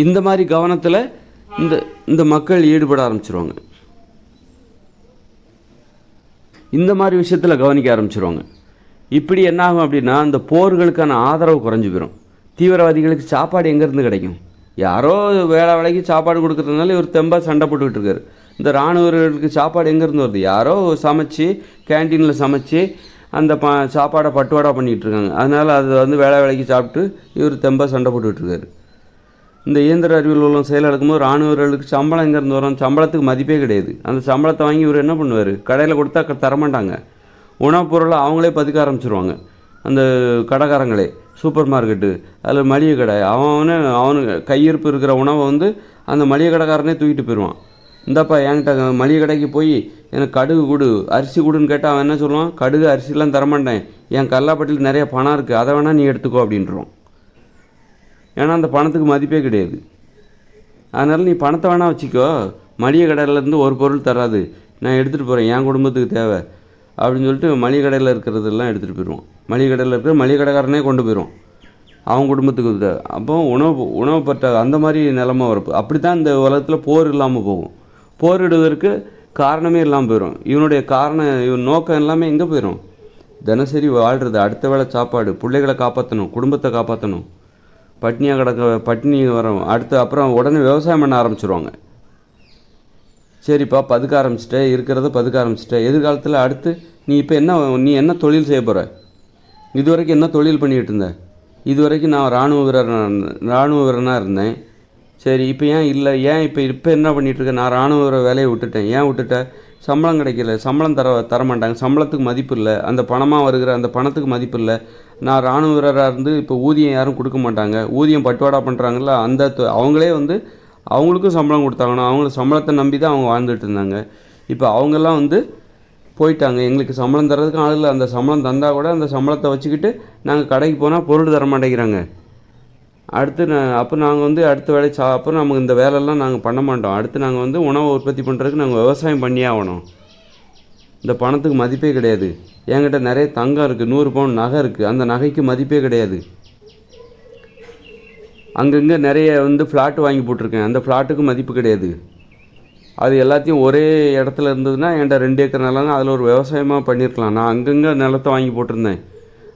இந்த மாதிரி கவனத்தில் இந்த மக்கள் ஈடுபட ஆரம்பிச்சிருவாங்க. இந்த மாதிரி விஷயத்தில் கவனிக்க ஆரம்பிச்சிருவாங்க. இப்படி என்ன ஆகும் அப்படின்னா, அந்த போர்களுக்கான ஆதரவு குறைஞ்சி போயிடும். தீவிரவாதிகளுக்கு சாப்பாடு எங்கேருந்து கிடைக்கும்? யாரோ வேலைக்கு சாப்பாடு கொடுக்குறதுனால இவர் தெம்பாக சண்டை போட்டுக்கிட்டு இருக்காரு. இந்த இராணுவ வீரர்களுக்கு சாப்பாடு எங்கேருந்து வருது? யாரோ சமைச்சு கேன்டீனில் சமைச்சு அந்த சாப்பாடை பட்டுவாடா பண்ணிகிட்டு இருக்காங்க. அதனால் அது வந்து வேலைக்கு சாப்பிட்டு இவர் தெம்பாக சண்டை போட்டுக்கிட்டு இருக்காரு. இந்த இயந்திர அறிவியல் உள்ள செயல் நடக்கும்போது இராணுவ வீரர்களுக்கு சம்பளம் எங்கேருந்து வரும்? சம்பளத்துக்கு மதிப்பே கிடையாது. அந்த சம்பளத்தை வாங்கி இவர் என்ன பண்ணுவார்? கடையில் கொடுத்தா தரமாட்டாங்க. உணவுப் பொருளை அவங்களே பதுக்க ஆரம்பிச்சிருவாங்க. அந்த கடைக்காரங்களே, சூப்பர் மார்க்கெட்டு, அதில் மளிகை கடை, அவனுக்கு கையிருப்பு இருக்கிற உணவை வந்து அந்த மளிகை கடைக்காரனே தூக்கிட்டு போயிடுவான். இந்தாப்பா என்கிட்ட மளிகை கடைக்கு போய் எனக்கு கடுகு கொடு, அரிசி கொடுன்னு கேட்டால் அவன் என்ன சொல்லுவான்? கடுகு அரிசிலாம் தரமாட்டேன், என் கல்லாப்பட்டியில் நிறைய பணம் இருக்குது, அதை வேணால் நீ எடுத்துக்கோ அப்படின்றோம். ஏன்னா அந்த பணத்துக்கு மதிப்பே கிடையாது. அதனால் நீ பணத்தை வேணால் வச்சுக்கோ, மளிகை கடையிலேருந்து ஒரு பொருள் தராது, நான் எடுத்துகிட்டு போகிறேன், என் குடும்பத்துக்கு தேவை அப்படின்னு சொல்லிட்டு மளிகை கடையில் இருக்கிறதெல்லாம் எடுத்துகிட்டு போயிடுவோம். மளிகை கடையில் இருக்கிற மளிகை கடைக்காரனே கொண்டு போயிடும் அவங்க குடும்பத்துக்கு. அப்போ உணவு பற்ற அந்த மாதிரி நிலமை வரப்பு. அப்படி தான் இந்த உலகத்தில் போர் இல்லாமல் போகும். போரிடுவதற்கு காரணமே இல்லாமல் போயிடும். இவன் நோக்கம் எல்லாமே எங்கே போயிடும்? தினசரி வாழ்கிறது, அடுத்த வேளை சாப்பாடு, பிள்ளைகளை காப்பாற்றணும், குடும்பத்தை காப்பாற்றணும். பட்டினி வரும். அப்புறம் உடனே விவசாயம் பண்ண ஆரம்பிச்சிருவாங்க. சரிப்பா, பதுக்க பதுக்க ஆரம்பிச்சிட்ட. எதிர்காலத்தில் அடுத்து நீ என்ன தொழில் செய்ய போகிற? இதுவரைக்கும் என்ன தொழில் பண்ணிக்கிட்டு இருந்த? இதுவரைக்கும் நான் இராணுவ வீரனாக இருந்தேன். சரி, இப்போ இப்போ என்ன பண்ணிகிட்ருக்கேன்? நான் இராணுவ வீர வேலையை விட்டுட்டேன். ஏன் விட்டுட்டேன்? சம்பளம் கிடைக்கல, சம்பளம் தரமாட்டாங்க, சம்பளத்துக்கு மதிப்பு இல்லை, அந்த பணமாக வருகிற அந்த பணத்துக்கு மதிப்பு இல்லை. நான் இராணுவ வீரராக இருந்து இப்போ ஊதியம் யாரும் கொடுக்க மாட்டாங்க, ஊதியம் பட்டுவாடா பண்ணுறாங்கல்ல, அவங்களே வந்து அவங்களுக்கும் சம்பளம் கொடுத்தாங்கணும். அவங்கள சம்பளத்தை நம்பி தான் அவங்க வாழ்ந்துட்டு இருந்தாங்க. இப்போ அவங்கெல்லாம் போயிட்டாங்க, எங்களுக்கு சம்பளம் தர்றதுக்கு ஆள் இல்லை. அந்த சம்பளம் தந்தால் கூட அந்த சம்பளத்தை வச்சுக்கிட்டு நாங்கள் கடைக்கு போனால் பொருள் தர மாட்டேங்கிறாங்க. அப்போ நாங்கள் அடுத்த வேலை அப்புறம் நமக்கு இந்த வேலையெல்லாம் நாங்கள் பண்ண மாட்டோம். அடுத்து நாங்கள் உணவை உற்பத்தி பண்ணுறதுக்கு நாங்கள் விவசாயம் பண்ணியே ஆகணும். இந்த பணத்துக்கு மதிப்பே கிடையாது. என்கிட்ட நிறைய தங்கம் இருக்குது, 100 பவுன் நகை இருக்குது, அந்த நகைக்கு மதிப்பே கிடையாது. அங்கங்கே நிறைய ஃப்ளாட்டு வாங்கி போட்டிருக்கேன், அந்த ஃப்ளாட்டுக்கு மதிப்பு கிடையாது. அது எல்லாத்தையும் ஒரே இடத்துல இருந்ததுன்னா என்கிட்ட 2 ஏக்கர் நிலம், அதில் ஒரு விவசாயமாக பண்ணியிருக்கலாம். நான் அங்கங்கே நிலத்தை வாங்கி போட்டிருந்தேன்.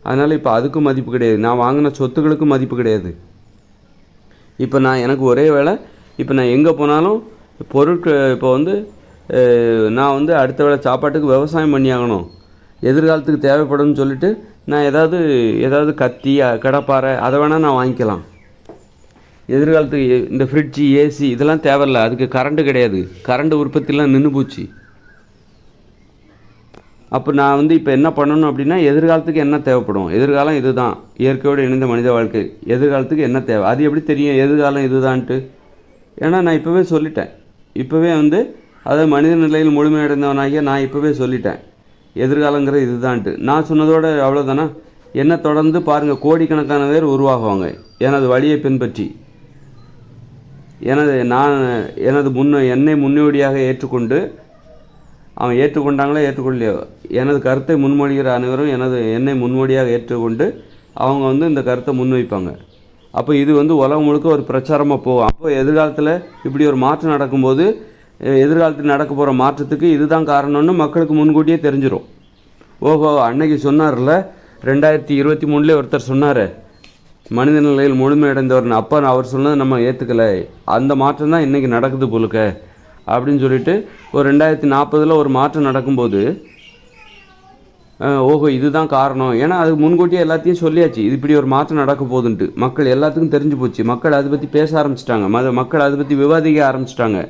அதனால் இப்போ அதுக்கும் மதிப்பு கிடையாது. நான் வாங்கின சொத்துக்களுக்கும் மதிப்பு கிடையாது. இப்போ எனக்கு ஒரே வேலை, இப்போ நான் எங்கே போனாலும் பொருட்கள் இப்போ நான் அடுத்த வேளை சாப்பாட்டுக்கு விவசாயம் பண்ணி ஆகணும். எதிர்காலத்துக்கு தேவைப்படும்னு சொல்லிட்டு நான் ஏதாவது கத்தி, கடப்பாரை அதை வேணால் நான் வாங்கிக்கலாம். எதிர்காலத்துக்கு இந்த ஃப்ரிட்ஜு, ஏசி இதெல்லாம் தேவையில்லை, அதுக்கு கரண்ட்டு கிடையாது, கரண்ட்டு உற்பத்திலாம் நின்று போச்சு. அப்போ நான் இப்போ என்ன பண்ணணும் அப்படின்னா, எதிர்காலத்துக்கு என்ன தேவைப்படும்? எதிர்காலம் இது தான், இயற்கையோடு இணைந்த மனித வாழ்க்கை. எதிர்காலத்துக்கு என்ன தேவை? அது எப்படி தெரியும் எதிர்காலம் இதுதான்ட்டு? ஏன்னா நான் இப்போவே சொல்லிட்டேன். இப்போவே அதாவது மனித நிலையில் முழுமையடைந்தவனாகிய நான் இப்போவே சொல்லிட்டேன், எதிர்காலங்கிறது இதுதான்ட்டு. நான் சொன்னதோடு அவ்வளோதானா? என்னை தொடர்ந்து பாருங்கள், கோடிக்கணக்கான பேர் உருவாகுவாங்க எனது வழியை பின்பற்றி. என்னை முன்னோடியாக ஏற்றுக்கொண்டு, அவன் ஏற்றுக்கொண்டாங்களோ ஏற்றுக்கொள்ளையோ, எனது கருத்தை முன்மொழிகிற அனைவரும் என்னை முன்னோடியாக ஏற்றுக்கொண்டு அவங்க இந்த கருத்தை முன்வைப்பாங்க. அப்போ இது உலகம் முழுக்க ஒரு பிரச்சாரமாக போகும். அப்போ எதிர்காலத்தில் இப்படி ஒரு மாற்றம் நடக்கும்போது, எதிர்காலத்தில் நடக்க போகிற மாற்றத்துக்கு இதுதான் காரணம்னு மக்களுக்கு முன்கூட்டியே தெரிஞ்சிடும். ஓஹோ, அன்னைக்கு சொன்னார்ல 2023 ஒருத்தர் சொன்னார், மனித நிலையில் முழுமையடைந்தவர்னு. அப்போ அவர் சொன்னது நம்ம ஏற்றுக்கலை, அந்த மாற்றம் தான் இன்றைக்கி நடக்குது போலுக்க அப்படின்னு சொல்லிட்டு ஒரு 2040 ஒரு மாற்றம் நடக்கும்போது ஓஹோ இதுதான் காரணம். ஏன்னா அது முன்கூட்டியே எல்லாத்தையும் சொல்லியாச்சு, இது இப்படி ஒரு மாற்றம் நடக்க போகுதுன்ட்டு. மக்கள் எல்லாத்துக்கும் தெரிஞ்சு போச்சு, மக்கள் அதை பற்றி பேச ஆரம்பிச்சிட்டாங்க, மக்கள் அதை பற்றி விவாதிக்க ஆரம்பிச்சிட்டாங்க.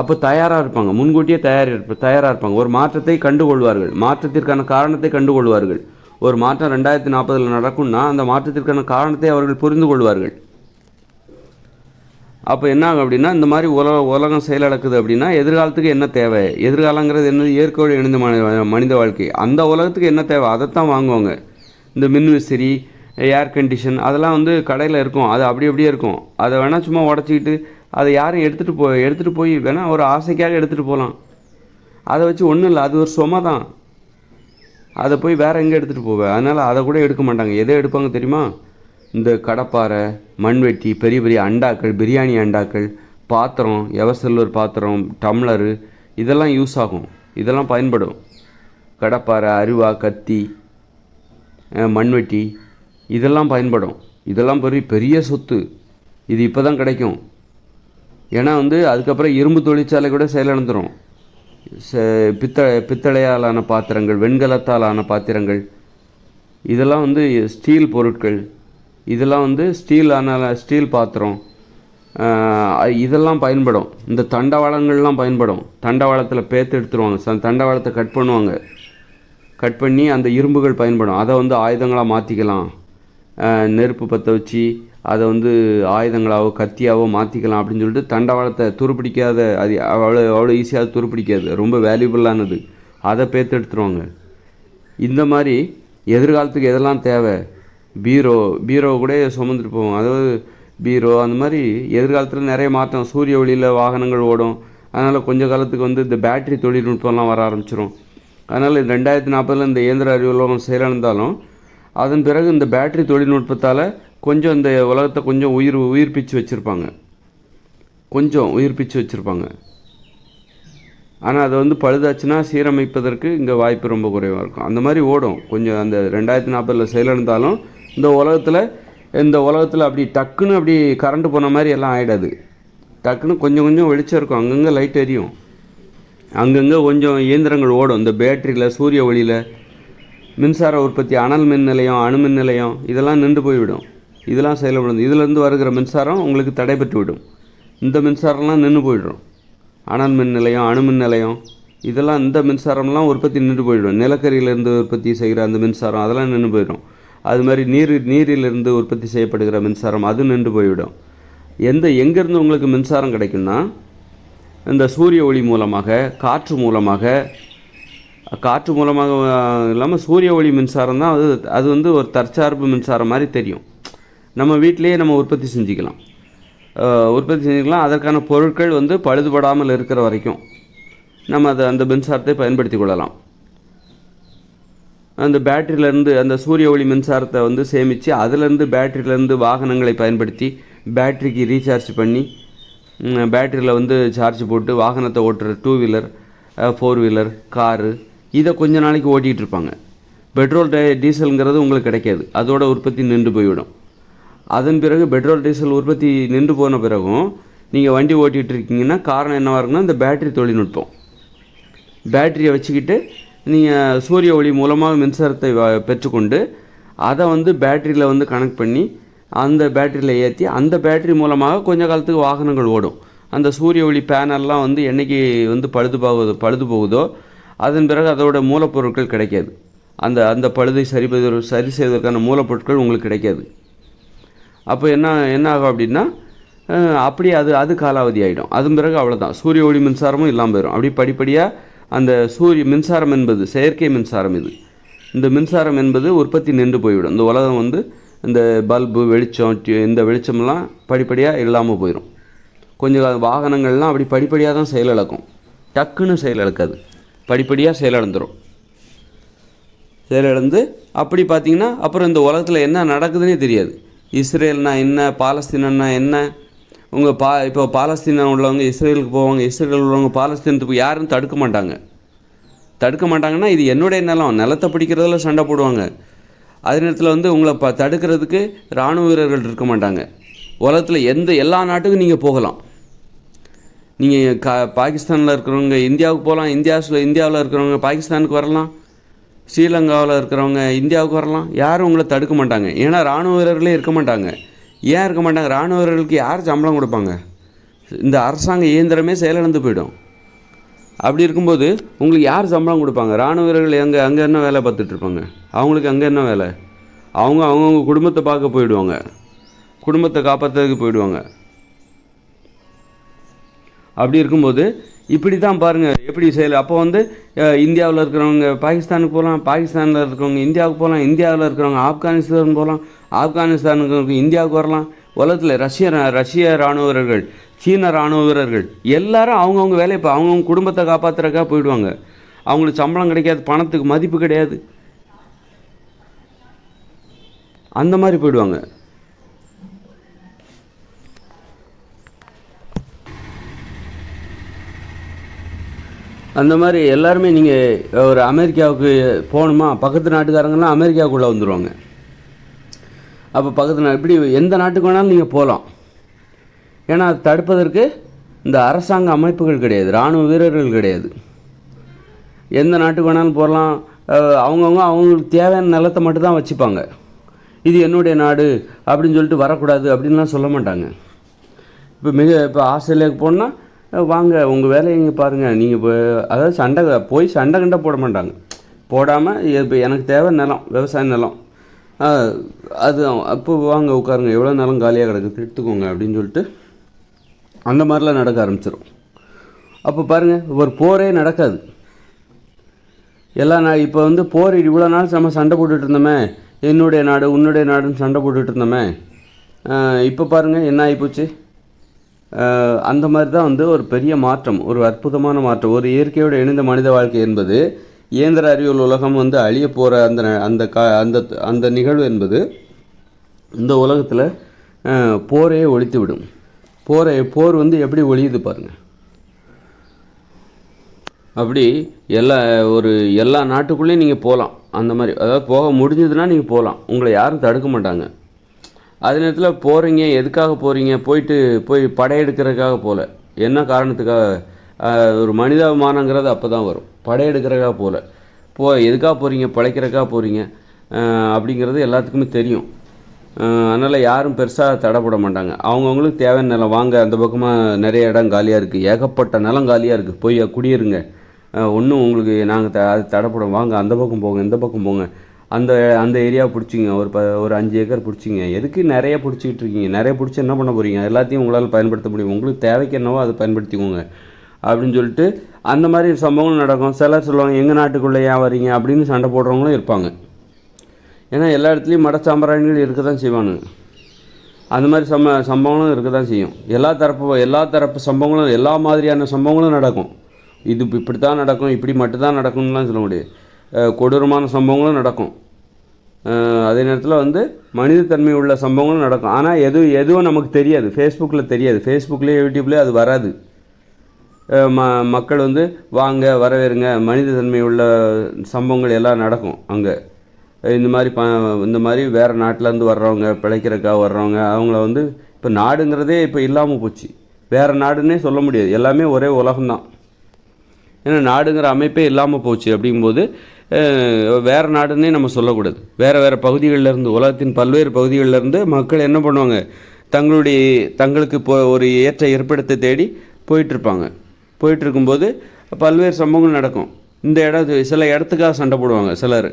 அப்போ தயாராக இருப்பாங்க, முன்கூட்டியே தயாராக இருப்பாங்க. ஒரு மாற்றத்தை கண்டுகொள்வார்கள், மாற்றத்திற்கான காரணத்தை கண்டுகொள்வார்கள். ஒரு மாற்றம் 2040 நடக்கும்னா அந்த மாற்றத்திற்கான காரணத்தை அவர்கள் புரிந்து கொள்வார்கள். அப்போ என்ன ஆகும் அப்படின்னா, இந்த மாதிரி உலகம் செயலிழக்குது அப்படின்னா எதிர்காலத்துக்கு என்ன தேவை, எதிர்காலங்கிறது என்னது, இயற்கையோடு இணைந்த மனித வாழ்க்கை. அந்த உலகத்துக்கு என்ன தேவை அதைத்தான் வாங்குவாங்க. இந்த மின்விசிறி, ஏர் கண்டிஷன் அதெல்லாம் வந்து கடையில் இருக்கும், அது அப்படியே இருக்கும். அதை வேணால் சும்மா உடச்சிக்கிட்டு அதை யாரும் எடுத்துகிட்டு போய் வேணால் ஒரு ஆசைக்காக எடுத்துகிட்டு போகலாம். அதை வச்சு ஒன்றும் இல்லை, அது ஒரு சுமை தான். அதை போய் வேறு எங்கே எடுத்துகிட்டு போவேன். அதனால் அதை கூட எடுக்க மாட்டாங்க. எதை எடுப்பாங்க தெரியுமா? இந்த கடப்பாரை, மண்வெட்டி, பெரிய பெரிய அண்டாக்கள், பிரியாணி அண்டாக்கள், பாத்திரம், எவர்சில்வர் பாத்திரம், டம்ளரு, இதெல்லாம் யூஸ் ஆகும், இதெல்லாம் பயன்படும். கடப்பாரை, அருவா, கத்தி, மண்வெட்டி இதெல்லாம் பயன்படும். இதெல்லாம் பெரிய சொத்து. இது இப்போ தான் கிடைக்கும். ஏன்னா வந்து அதுக்கப்புறம் இரும்பு தொழிற்சாலை கூட செயலிழந்துடும். பித்தளையாலான பாத்திரங்கள், வெண்கலத்தாலான பாத்திரங்கள், இதெல்லாம் வந்து ஸ்டீல் பொருட்கள், இதெல்லாம் வந்து ஸ்டீல் பாத்திரம், இதெல்லாம் பயன்படும். இந்த தண்டவாளங்கள்லாம் பயன்படும். தண்டவாளத்தில் பேத்து எடுத்துருவாங்க, தண்டவாளத்தை கட் பண்ணுவாங்க, கட் பண்ணி அந்த இரும்புகள் பயன்படும். அதை வந்து ஆயுதங்களாக மாற்றிக்கலாம். நெருப்பு பற்ற வச்சு அதை வந்து ஆயுதங்களாவோ கத்தியாவோ மாற்றிக்கலாம் அப்படின்னு சொல்லிட்டு தண்டவாளத்தை துருப்பிடிக்காத, அது அவ்வளோ ஈஸியாக துருப்பிடிக்காது, ரொம்ப வேல்யூபிளானது, அதை பேத்து எடுத்துருவாங்க. இந்த மாதிரி எதிர்காலத்துக்கு எதெல்லாம் தேவை, பீரோ கூட சுமந்துட்டு போவோம். அதாவது பீரோ அந்த மாதிரி எதிர்காலத்தில் நிறைய மாற்றம். சூரிய ஒளியில் வாகனங்கள் ஓடும். அதனால் கொஞ்சம் காலத்துக்கு வந்து இந்த பேட்டரி தொழில்நுட்பம்லாம் வர ஆரம்பிச்சிடும். அதனால் 2040 இந்த இயந்திர அறிவுலகம் செயலிழந்தாலும் அதன் பிறகு இந்த பேட்டரி தொழில்நுட்பத்தால் கொஞ்சம் இந்த உலகத்தை கொஞ்சம் உயிர்ப்பிச்சு வச்சுருப்பாங்க, ஆனால் அதை வந்து பழுதாச்சுன்னா சீரமைப்பதற்கு இங்கே வாய்ப்பு ரொம்ப குறைவாக இருக்கும். அந்த மாதிரி ஓடும் கொஞ்சம். அந்த 2040 செயலிழந்தாலும் இந்த உலகத்தில் அப்படி டக்குன்னு அப்படி கரண்ட் போன மாதிரி எல்லாம் ஆகிடாது. டக்குன்னு கொஞ்சம் வெளிச்சம் இருக்கும், அங்கங்கே லைட் எரியும், அங்கங்கே கொஞ்சம் இயந்திரங்கள் ஓடும். இந்த பேட்டரியில், சூரிய ஒளியில், மின்சார உற்பத்தி, அனல் மின் நிலையம், அணு மின் நிலையம், இதெல்லாம் நின்று போய்விடும். இதெல்லாம் செயல்படும். இதிலேருந்து வருகிற மின்சாரம் உங்களுக்கு தடைபட்டு விடும். இந்த மின்சாரம்லாம் நின்று போய்டும். அனல் மின் நிலையம், அணு மின் நிலையம், இதெல்லாம் இந்த மின்சாரம்லாம் உற்பத்தி நின்று போய்டும். நிலக்கரியிலேருந்து உற்பத்தி செய்கிற அந்த மின்சாரம் அதெல்லாம் நின்று போயிடும். அது மாதிரி நீரிலிருந்து உற்பத்தி செய்யப்படுகிற மின்சாரம் அது நின்று போய்விடும். எங்கேருந்து உங்களுக்கு மின்சாரம் கிடைக்கும்னா இந்த சூரிய ஒளி மூலமாக, காற்று மூலமாக இல்லாமல் சூரிய ஒளி மின்சாரம் தான். அது வந்து ஒரு தற்சார்பு மின்சாரம் மாதிரி தெரியும். நம்ம வீட்டிலேயே நம்ம உற்பத்தி செஞ்சுக்கலாம். அதற்கான பொருட்கள் வந்து பழுதுபடாமல் இருக்கிற வரைக்கும் நம்ம அந்த மின்சாரத்தை பயன்படுத்தி கொள்ளலாம். அந்த பேட்டரியிலேருந்து அந்த சூரிய ஒளி மின்சாரத்தை வந்து சேமித்து அதிலேருந்து பேட்டரியிலேருந்து வாகனங்களை பயன்படுத்தி பேட்டரிக்கு ரீசார்ஜ் பண்ணி பேட்டரியில் வந்து சார்ஜ் போட்டு வாகனத்தை ஓட்டுற 2 வீலர் 4 வீலர் காரு இதை கொஞ்ச நாளைக்கு ஓட்டிகிட்டு இருப்பாங்க. பெட்ரோல் டீசலுங்கிறது உங்களுக்கு கிடைக்காது, அதோட உற்பத்தி நின்று போய்விடும். அதன் பிறகு பெட்ரோல் டீசல் உற்பத்தி நின்று போன பிறகும் நீங்கள் வண்டி ஓட்டிகிட்டு இருக்கீங்கன்னா காரணம் என்னவாக இருக்குன்னா இந்த பேட்டரி தொழில்நுட்பம். பேட்டரியை வச்சுக்கிட்டு நீங்கள் சூரிய ஒளி மூலமாக மின்சாரத்தை பெற்றுக்கொண்டு அதை வந்து பேட்டரியில் வந்து கனெக்ட் பண்ணி அந்த பேட்டரியில் ஏற்றி அந்த பேட்டரி மூலமாக கொஞ்ச காலத்துக்கு வாகனங்கள் ஓடும். அந்த சூரிய ஒளி பேனல்லாம் வந்து என்றைக்கு வந்து பழுது போகுதோ அதன் பிறகு அதோட மூலப்பொருட்கள் கிடைக்காது. அந்த பழுதை சரி செய்வதற்கான மூலப்பொருட்கள் உங்களுக்கு கிடைக்காது. அப்போ என்ன ஆகும் அப்படின்னா அப்படி அது காலாவதி ஆகிடும். அதன் பிறகு அவ்வளோதான், சூரிய ஒளி மின்சாரமும் இல்லாமல் போயிடும். அப்படி படிப்படியாக அந்த மின்சாரம் என்பது செயற்கை மின்சாரம். இந்த மின்சாரம் என்பது உற்பத்தி நின்று போய்விடும். இந்த உலகம் வந்து இந்த பல்பு வெளிச்சம், இந்த வெளிச்சமெல்லாம் படிப்படியாக இல்லாமல் போயிடும். கொஞ்சம் வாகனங்கள்லாம் அப்படி படிப்படியாக தான் செயலிழக்கும், டக்குன்னு செயலிழக்காது, படிப்படியாக செயலிழந்து அப்படி பார்த்திங்கன்னா அப்புறம் இந்த உலகத்தில் என்ன நடக்குதுன்னே தெரியாது. இஸ்ரேல்னா என்ன, பாலஸ்தீனன்னா என்ன. இப்போ பாலஸ்தீனம் உள்ளவங்க இஸ்ரேலுக்கு போவாங்க, இஸ்ரேல் உள்ளவங்க பாலஸ்தீனத்துக்கு யாரும் தடுக்க மாட்டாங்கன்னா இது என்னுடைய நிலத்தை பிடிக்கிறதுல சண்டை போடுவாங்க. அதே நேரத்தில் வந்து உங்களை தடுக்கிறதுக்கு இராணுவ வீரர்கள் இருக்க மாட்டாங்க. உலகத்தில் எல்லா நாட்டுக்கும் நீங்கள் போகலாம். நீங்கள் பாகிஸ்தானில் இருக்கிறவங்க இந்தியாவுக்கு போகலாம், இந்தியாவில் இருக்கிறவங்க பாகிஸ்தானுக்கு வரலாம், ஸ்ரீலங்காவில் இருக்கிறவங்க இந்தியாவுக்கு வரலாம். யாரும் உங்களை தடுக்க மாட்டாங்க. ஏன்னா இராணுவ வீரர்களே இருக்க மாட்டாங்க. ஏன் இருக்க மாட்டாங்க? இராணுவ வீரர்களுக்கு யார் சம்பளம் கொடுப்பாங்க? இந்த அரசாங்க இயந்திரமே செயலிழந்து போயிடும். அப்படி இருக்கும்போது உங்களுக்கு யார் சம்பளம் கொடுப்பாங்க? இராணுவ வீரர்கள் அங்கே என்ன வேலை பார்த்துட்ருப்பாங்க? அவங்களுக்கு அங்கே என்ன வேலை? அவங்கவுங்க குடும்பத்தை பார்க்க போயிடுவாங்க, குடும்பத்தை காப்பாற்றுறதுக்கு போயிடுவாங்க. அப்படி இருக்கும்போது இப்படி தான் பாருங்கள் எப்படி செயல். அப்போ இந்தியாவில் இருக்கிறவங்க பாகிஸ்தானுக்கு போகலாம், பாகிஸ்தானில் இருக்கிறவங்க இந்தியாவுக்கு போகலாம், இந்தியாவில் இருக்கிறவங்க ஆப்கானிஸ்தான் போகலாம், ஆப்கானிஸ்தானுக்கு இந்தியாவுக்கு வரலாம். உலகத்தில் ரஷ்ய இராணுவ வீரர்கள், சீன இராணுவ வீரர்கள் எல்லாரும் அவங்கவுங்க வேலையை இப்போ அவங்கவுங்க குடும்பத்தை காப்பாற்றுறக்காக போயிடுவாங்க. அவங்களுக்கு சம்பளம் கிடைக்காது, பணத்துக்கு மதிப்பு கிடையாது, அந்த மாதிரி போயிடுவாங்க. அந்த மாதிரி எல்லாருமே நீங்கள் ஒரு அமெரிக்காவுக்கு போகணுமா, பக்கத்து நாட்டுக்காரங்களாம் அமெரிக்காவுக்குள்ளே வந்துடுவாங்க. அப்போ பக்கத்து இப்படி எந்த நாட்டுக்கு வேணாலும் நீங்கள் போகலாம். ஏன்னா அது தடுப்பதற்கு இந்த அரசாங்க அமைப்புகள் கிடையாது, இராணுவ வீரர்கள் கிடையாது. எந்த நாட்டுக்கு வேணாலும் போகலாம். அவங்களுக்கு தேவையான நிலத்தை மட்டும்தான் வச்சுப்பாங்க. இது என்னுடைய நாடு அப்படின்னு சொல்லிட்டு வரக்கூடாது அப்படின்லாம் சொல்ல மாட்டாங்க. இப்போ ஆஸ்திரேலியாவுக்கு போனால் வாங்க உங்கள் வேலையை இங்கே பாருங்கள், நீங்கள் இப்போ அதாவது சண்டை கண்டை போட மாட்டாங்க. போடாமல் இப்போ எனக்கு தேவை நிலம், விவசாய நிலம், அது அப்போ வாங்க உட்காருங்க, எவ்வளோ நிலம் காலியாக கிடக்குது எடுத்துக்கோங்க அப்படின்னு சொல்லிட்டு அந்த மாதிரிலாம் நடக்க ஆரம்பிச்சிடும். அப்போ பாருங்கள் ஒரு போரே நடக்காது. இப்போ போர் இவ்வளோ நாள் நம்ம சண்டை போட்டுட்டு இருந்தோமே, என்னுடைய நாடு உன்னுடைய நாடுன்னு சண்டை போட்டுட்டு இருந்தோமே, இப்போ பாருங்கள் என்ன ஆகிப்போச்சு. அந்த மாதிரி தான் ஒரு பெரிய மாற்றம், ஒரு அற்புதமான மாற்றம். ஒரு இயற்கையோடு இணைந்த மனித வாழ்க்கை என்பது, இயந்திர அறிவியல் உலகம் அழிய போகிற அந்த நிகழ்வு என்பது இந்த உலகத்தில் போரையே ஒழித்து விடும். போர் எப்படி ஒழியுது பாருங்கள். அப்படி எல்லா நாட்டுக்குள்ளேயும் நீங்கள் போகலாம். அந்த மாதிரி அதாவது போக முடிஞ்சதுன்னா நீங்கள் போகலாம், உங்களை யாரும் தடுக்க மாட்டாங்க. அதே நேரத்தில் போகிறீங்க, எதுக்காக போகிறீங்க? போய் படையெடுக்கிறதுக்காக போகல. என்ன காரணத்துக்காக? ஒரு மனிதாபிமானங்கிறது அப்போ தான் வரும். படையெடுக்கிறதுக்காக போகல. எதுக்காக போகிறீங்க? பழைக்கிறதுக்காக போகிறீங்க அப்படிங்கிறது எல்லாத்துக்குமே தெரியும். அதனால் யாரும் பெருசாக தடைப்பட மாட்டாங்க. அவங்கவுங்களுக்கு தேவையான நிலம், வாங்க அந்த பக்கமாக நிறைய இடம் காலியாக இருக்குது, ஏகப்பட்ட நிலம் காலியாக இருக்குது, போய் குடியிருங்க, ஒன்றும் உங்களுக்கு நாங்கள் அது தடைப்படும், வாங்க அந்த பக்கம் போங்க, இந்த பக்கம் போங்க, அந்த ஏரியாவை பிடிச்சிங்க, ஒரு 5 ஏக்கர் பிடிச்சிங்க. எதுக்கு நிறைய பிடிச்சிக்கிட்டு இருக்கீங்க? நிறைய பிடிச்சி என்ன பண்ண போகிறீங்க? எல்லாத்தையும் உங்களால் பயன்படுத்த முடியும், உங்களுக்கு தேவைக்கு என்னவோ அதை பயன்படுத்திக்கோங்க அப்படின்னு சொல்லிட்டு அந்த மாதிரி சம்பவங்களும் நடக்கும். சிலர் சொல்லுவாங்க எங்கள் நாட்டுக்குள்ளே ஏன் வரீங்க அப்படின்னு சண்டை போடுறவங்களும் இருப்பாங்க. ஏன்னா எல்லா இடத்துலையும் மடச்சாம்பிராணிகள் இருக்க தான் செய்வானுங்க. அந்த மாதிரி சம்பவங்களும் இருக்க தான் செய்யும். எல்லா தரப்பு சம்பவங்களும், எல்லா மாதிரியான சம்பவங்களும் நடக்கும். இது இப்படி தான் நடக்கும், இப்படி மட்டும்தான் நடக்கும்லாம் சொல்ல முடியாது. கொடூரமான சம்பவங்களும் நடக்கும். அதே நேரத்தில் மனிதத்தன்மை உள்ள சம்பவங்களும் நடக்கும். ஆனால் எதுவும் நமக்கு தெரியாது, ஃபேஸ்புக்கில் தெரியாது, ஃபேஸ்புக்லேயே யூடியூப்லேயே அது வராது. மக்கள் வாங்க வரவேறுங்க, மனிதத்தன்மை உள்ள சம்பவங்கள் எல்லாம் நடக்கும் அங்கே. இந்த மாதிரி வேறு நாட்டிலேருந்து வர்றவங்க, பிழைக்கிறக்காக வர்றவங்க, அவங்கள இப்போ நாடுங்கிறதே இப்போ இல்லாமல் போச்சு. வேறு நாடுன்னே சொல்ல முடியாது, எல்லாமே ஒரே உலகம்தான். ஏன்னா நாடுங்கிற அமைப்பே இல்லாமல் போச்சு. அப்படிங்கும்போது வேறு நாடுன்னே நம்ம சொல்லக்கூடாது. வேறு பகுதிகளிலேருந்து, உலகத்தின் பல்வேறு பகுதிகளிலேருந்து மக்கள் என்ன பண்ணுவாங்க, தங்களுக்கு ஒரு ஏற்ற இருப்பிடத்தை தேடி போயிட்டுருப்பாங்க. போயிட்டுருக்கும்போது பல்வேறு சம்பவங்கள் நடக்கும். சில இடத்துக்காக சண்டை போடுவாங்க சிலர்.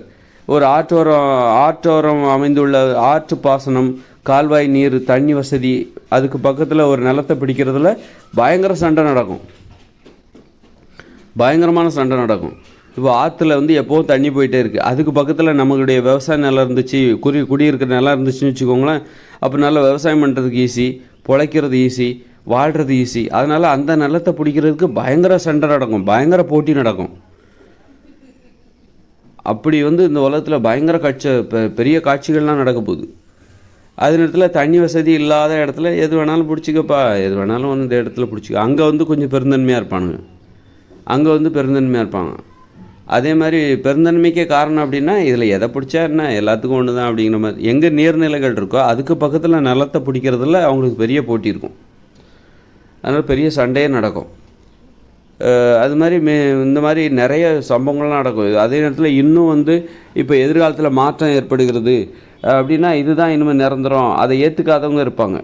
ஒரு ஆற்றோரம் அமைந்துள்ள ஆற்று பாசனம், கால்வாய் நீர், தண்ணி வசதி, அதுக்கு பக்கத்தில் ஒரு நிலத்தை பிடிக்கிறதுல பயங்கரமான சண்டை நடக்கும். இப்போ ஆற்றுல எப்போவும் தண்ணி போயிட்டே இருக்குது, அதுக்கு பக்கத்தில் நம்மளுடைய விவசாய நிலம் இருந்துச்சு, குடியிருக்கிற நிலம் இருந்துச்சுன்னு வச்சுக்கோங்களேன். அப்போ நல்லா விவசாயம் பண்ணுறதுக்கு ஈஸி, பிழைக்கிறது ஈஸி, வாழ்கிறது ஈஸி. அதனால் அந்த நிலத்தை பிடிக்கிறதுக்கு பயங்கர சண்டை நடக்கும், பயங்கர போட்டி நடக்கும். அப்படி இந்த உலகத்தில் பயங்கர பெரிய காட்சிகள்லாம் நடக்க போகுது. அதே நேரத்தில் தண்ணி வசதி இல்லாத இடத்துல எது வேணாலும் பிடிச்சிக்கப்பா, எது வேணாலும் இந்த இடத்துல பிடிச்சிக்க. அங்கே கொஞ்சம் பெருந்தன்மையாக இருப்பானுங்க, அங்கே பெருந்தன்மையாக இருப்பாங்க. அதே மாதிரி பெருந்தன்மைக்கே காரணம் அப்படின்னா இதில் எதை பிடிச்சா என்ன, எல்லாத்துக்கும் ஒன்று தான் அப்படிங்கிற மாதிரி. எங்கே நீர்நிலைகள் இருக்கோ அதுக்கு பக்கத்தில் நிலத்தை பிடிக்கிறதுல அவங்களுக்கு பெரிய போட்டி இருக்கும். அதனால் பெரிய சண்டையே நடக்கும். அது மாதிரி இந்த மாதிரி நிறைய சம்பவங்கள்லாம் நடக்கும். அதே நேரத்தில் இன்னும் வந்து இப்போ எதிர்காலத்தில் மாற்றம் ஏற்படுகிறது அப்படின்னா இதுதான் இனிமேல் நிரந்தரம், அதை ஏற்றுக்காதவங்க இருப்பாங்க.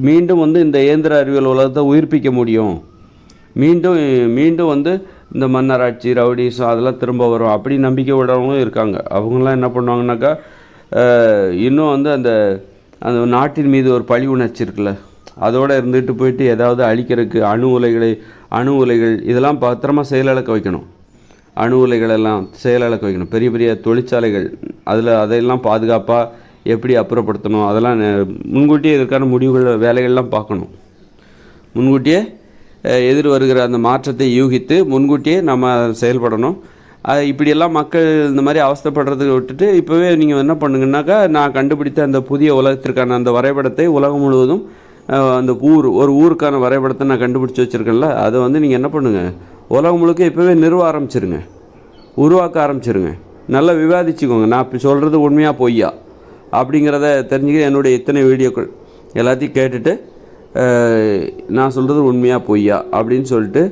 மீண்டும் வந்து இந்த இயந்திர அறிவியல் உலகத்தை உயிர்ப்பிக்க முடியும், மீண்டும் மீண்டும் வந்து இந்த மன்னராட்சி ரவுடிசம் அதெல்லாம் திரும்ப வரும் அப்படி நம்பிக்கை விடுறவங்களும் இருக்காங்க. அவங்களாம் என்ன பண்ணுவாங்கனாக்கா இன்னும் வந்து அந்த அந்த நாட்டின் மீது ஒரு பழி உணர்ச்சி இருக்குல்ல, அதோடு இருந்துட்டு போயிட்டு ஏதாவது அழிக்கிறதுக்கு அணு உலைகள் இதெல்லாம் பத்திரமா செயலிழக்க வைக்கணும். அணு உலைகளெல்லாம் செயலிழக்க வைக்கணும். பெரிய பெரிய தொழிற்சாலைகள் அதையெல்லாம் பாதுகாப்பாக எப்படி அப்புறப்படுத்தணும் அதெல்லாம் முன்கூட்டியே இதற்கான முடிவுகள் வேலைகள்லாம் பார்க்கணும். முன்கூட்டியே எதிர் வருகிற அந்த மாற்றத்தை யூகித்து முன்கூட்டியே நம்ம செயல்படணும். இப்படியெல்லாம் மக்கள் இந்த மாதிரி அவஸ்தைப்படுறதுக்கு விட்டுட்டு இப்போவே நீங்கள் என்ன பண்ணுங்கன்னாக்கா, நான் கண்டுபிடித்த அந்த புதிய உலகத்திற்கான அந்த வரைபடத்தை உலகம் முழுவதும் அந்த ஒரு ஊருக்கான வரைபடத்தை நான் கண்டுபிடிச்சி வச்சுருக்கேன்ல, அதை வந்து நீங்கள் என்ன பண்ணுங்கள், உலகம் முழுக்க இப்போவே நிறுவ ஆரம்பிச்சிருங்க, உருவாக்க ஆரம்பிச்சிருங்க. நல்லா விவாதிச்சுக்கோங்க, நான் இப்போ சொல்கிறது உண்மையாக பொய்யா அப்படிங்கிறத தெரிஞ்சுக்க என்னுடைய இத்தனை வீடியோக்கள் எல்லாத்தையும் கேட்டுட்டு நான் சொல்கிறது உண்மையாக பொய்யா அப்படின்னு சொல்லிட்டு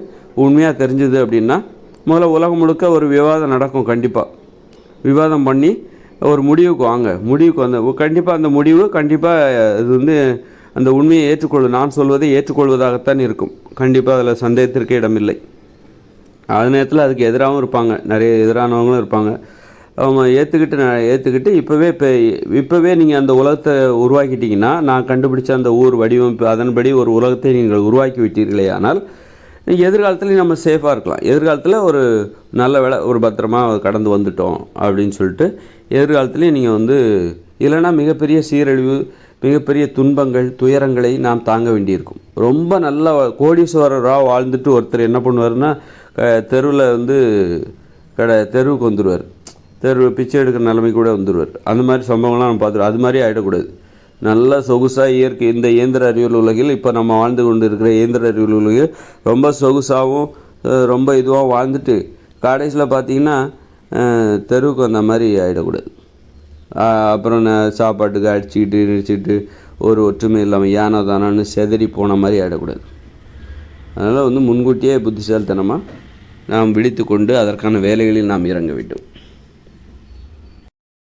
உண்மையாக தெரிஞ்சுது அப்படின்னா முதல்ல உலகம் முழுக்க ஒரு விவாதம் நடக்கும். கண்டிப்பாக விவாதம் பண்ணி ஒரு முடிவுக்கு வாங்க. முடிவுக்கு வந்த கண்டிப்பாக அந்த முடிவு கண்டிப்பாக இது வந்து அந்த உண்மையை நான் சொல்வதை ஏற்றுக்கொள்வதாகத்தான் இருக்கும். கண்டிப்பாக அதில் சந்தேகத்திற்கே இடமில்லை. அதே நேரத்தில் அதுக்கு எதிராகவும் இருப்பாங்க, நிறைய எதிரானவங்களும் இருப்பாங்க. அவங்க ஏற்றுக்கிட்டு இப்போவே நீங்கள் அந்த உலகத்தை உருவாக்கிட்டீங்கன்னா, நான் கண்டுபிடிச்ச அந்த ஊர் வடிவமைப்பு அதன்படி ஒரு உலகத்தை நீங்கள் உருவாக்கி விட்டீர்களே, ஆனால் எதிர்காலத்துலேயும் நம்ம சேஃபாக இருக்கலாம். எதிர்காலத்தில் ஒரு நல்ல வேலை ஒரு பத்திரமா கடந்து வந்துட்டோம் அப்படின்னு சொல்லிட்டு எதிர்காலத்துலேயும் நீங்கள் வந்து இல்லைன்னா மிகப்பெரிய சீரழிவு மிகப்பெரிய துன்பங்கள் துயரங்களை நாம் தாங்க வேண்டியிருக்கும். ரொம்ப நல்ல கோடீஸ்வரராக வாழ்ந்துட்டு ஒருத்தர் என்ன பண்ணுவார்னா, தெருவில் வந்து தெருவுக்கு வந்துடுவார், பிச்சை எடுக்கிற நிலைமை கூட வந்துடுவார். அந்த மாதிரி சம்பவங்கள்லாம் நம்ம பார்த்துருவோம். அது மாதிரி ஆகிடக்கூடாது. நல்ல சொகுசாக இயற்கை இந்த இயந்திர அறிவியல் உலகில் இப்போ நம்ம வாழ்ந்து கொண்டு இருக்கிற இயந்திர அறிவியல் உலகில் ரொம்ப சொகுசாகவும் ரொம்ப இதுவாகவும் வாழ்ந்துட்டு கடைசியில் பார்த்திங்கன்னா தெருவுக்கு வந்த மாதிரி ஆகிடக்கூடாது. அப்புறம் சாப்பாட்டுக்கு அடிச்சுக்கிட்டு ஒரு ஒற்றுமை இல்லாமல் யானை தானான்னு செதறி போன மாதிரி ஆகிடக்கூடாது. அதனால் வந்து முன்கூட்டியே புத்திசாலித்தனமாக நாம் விழித்து கொண்டு அதற்கான வேலைகளில் நாம் இறங்க வேண்டும்.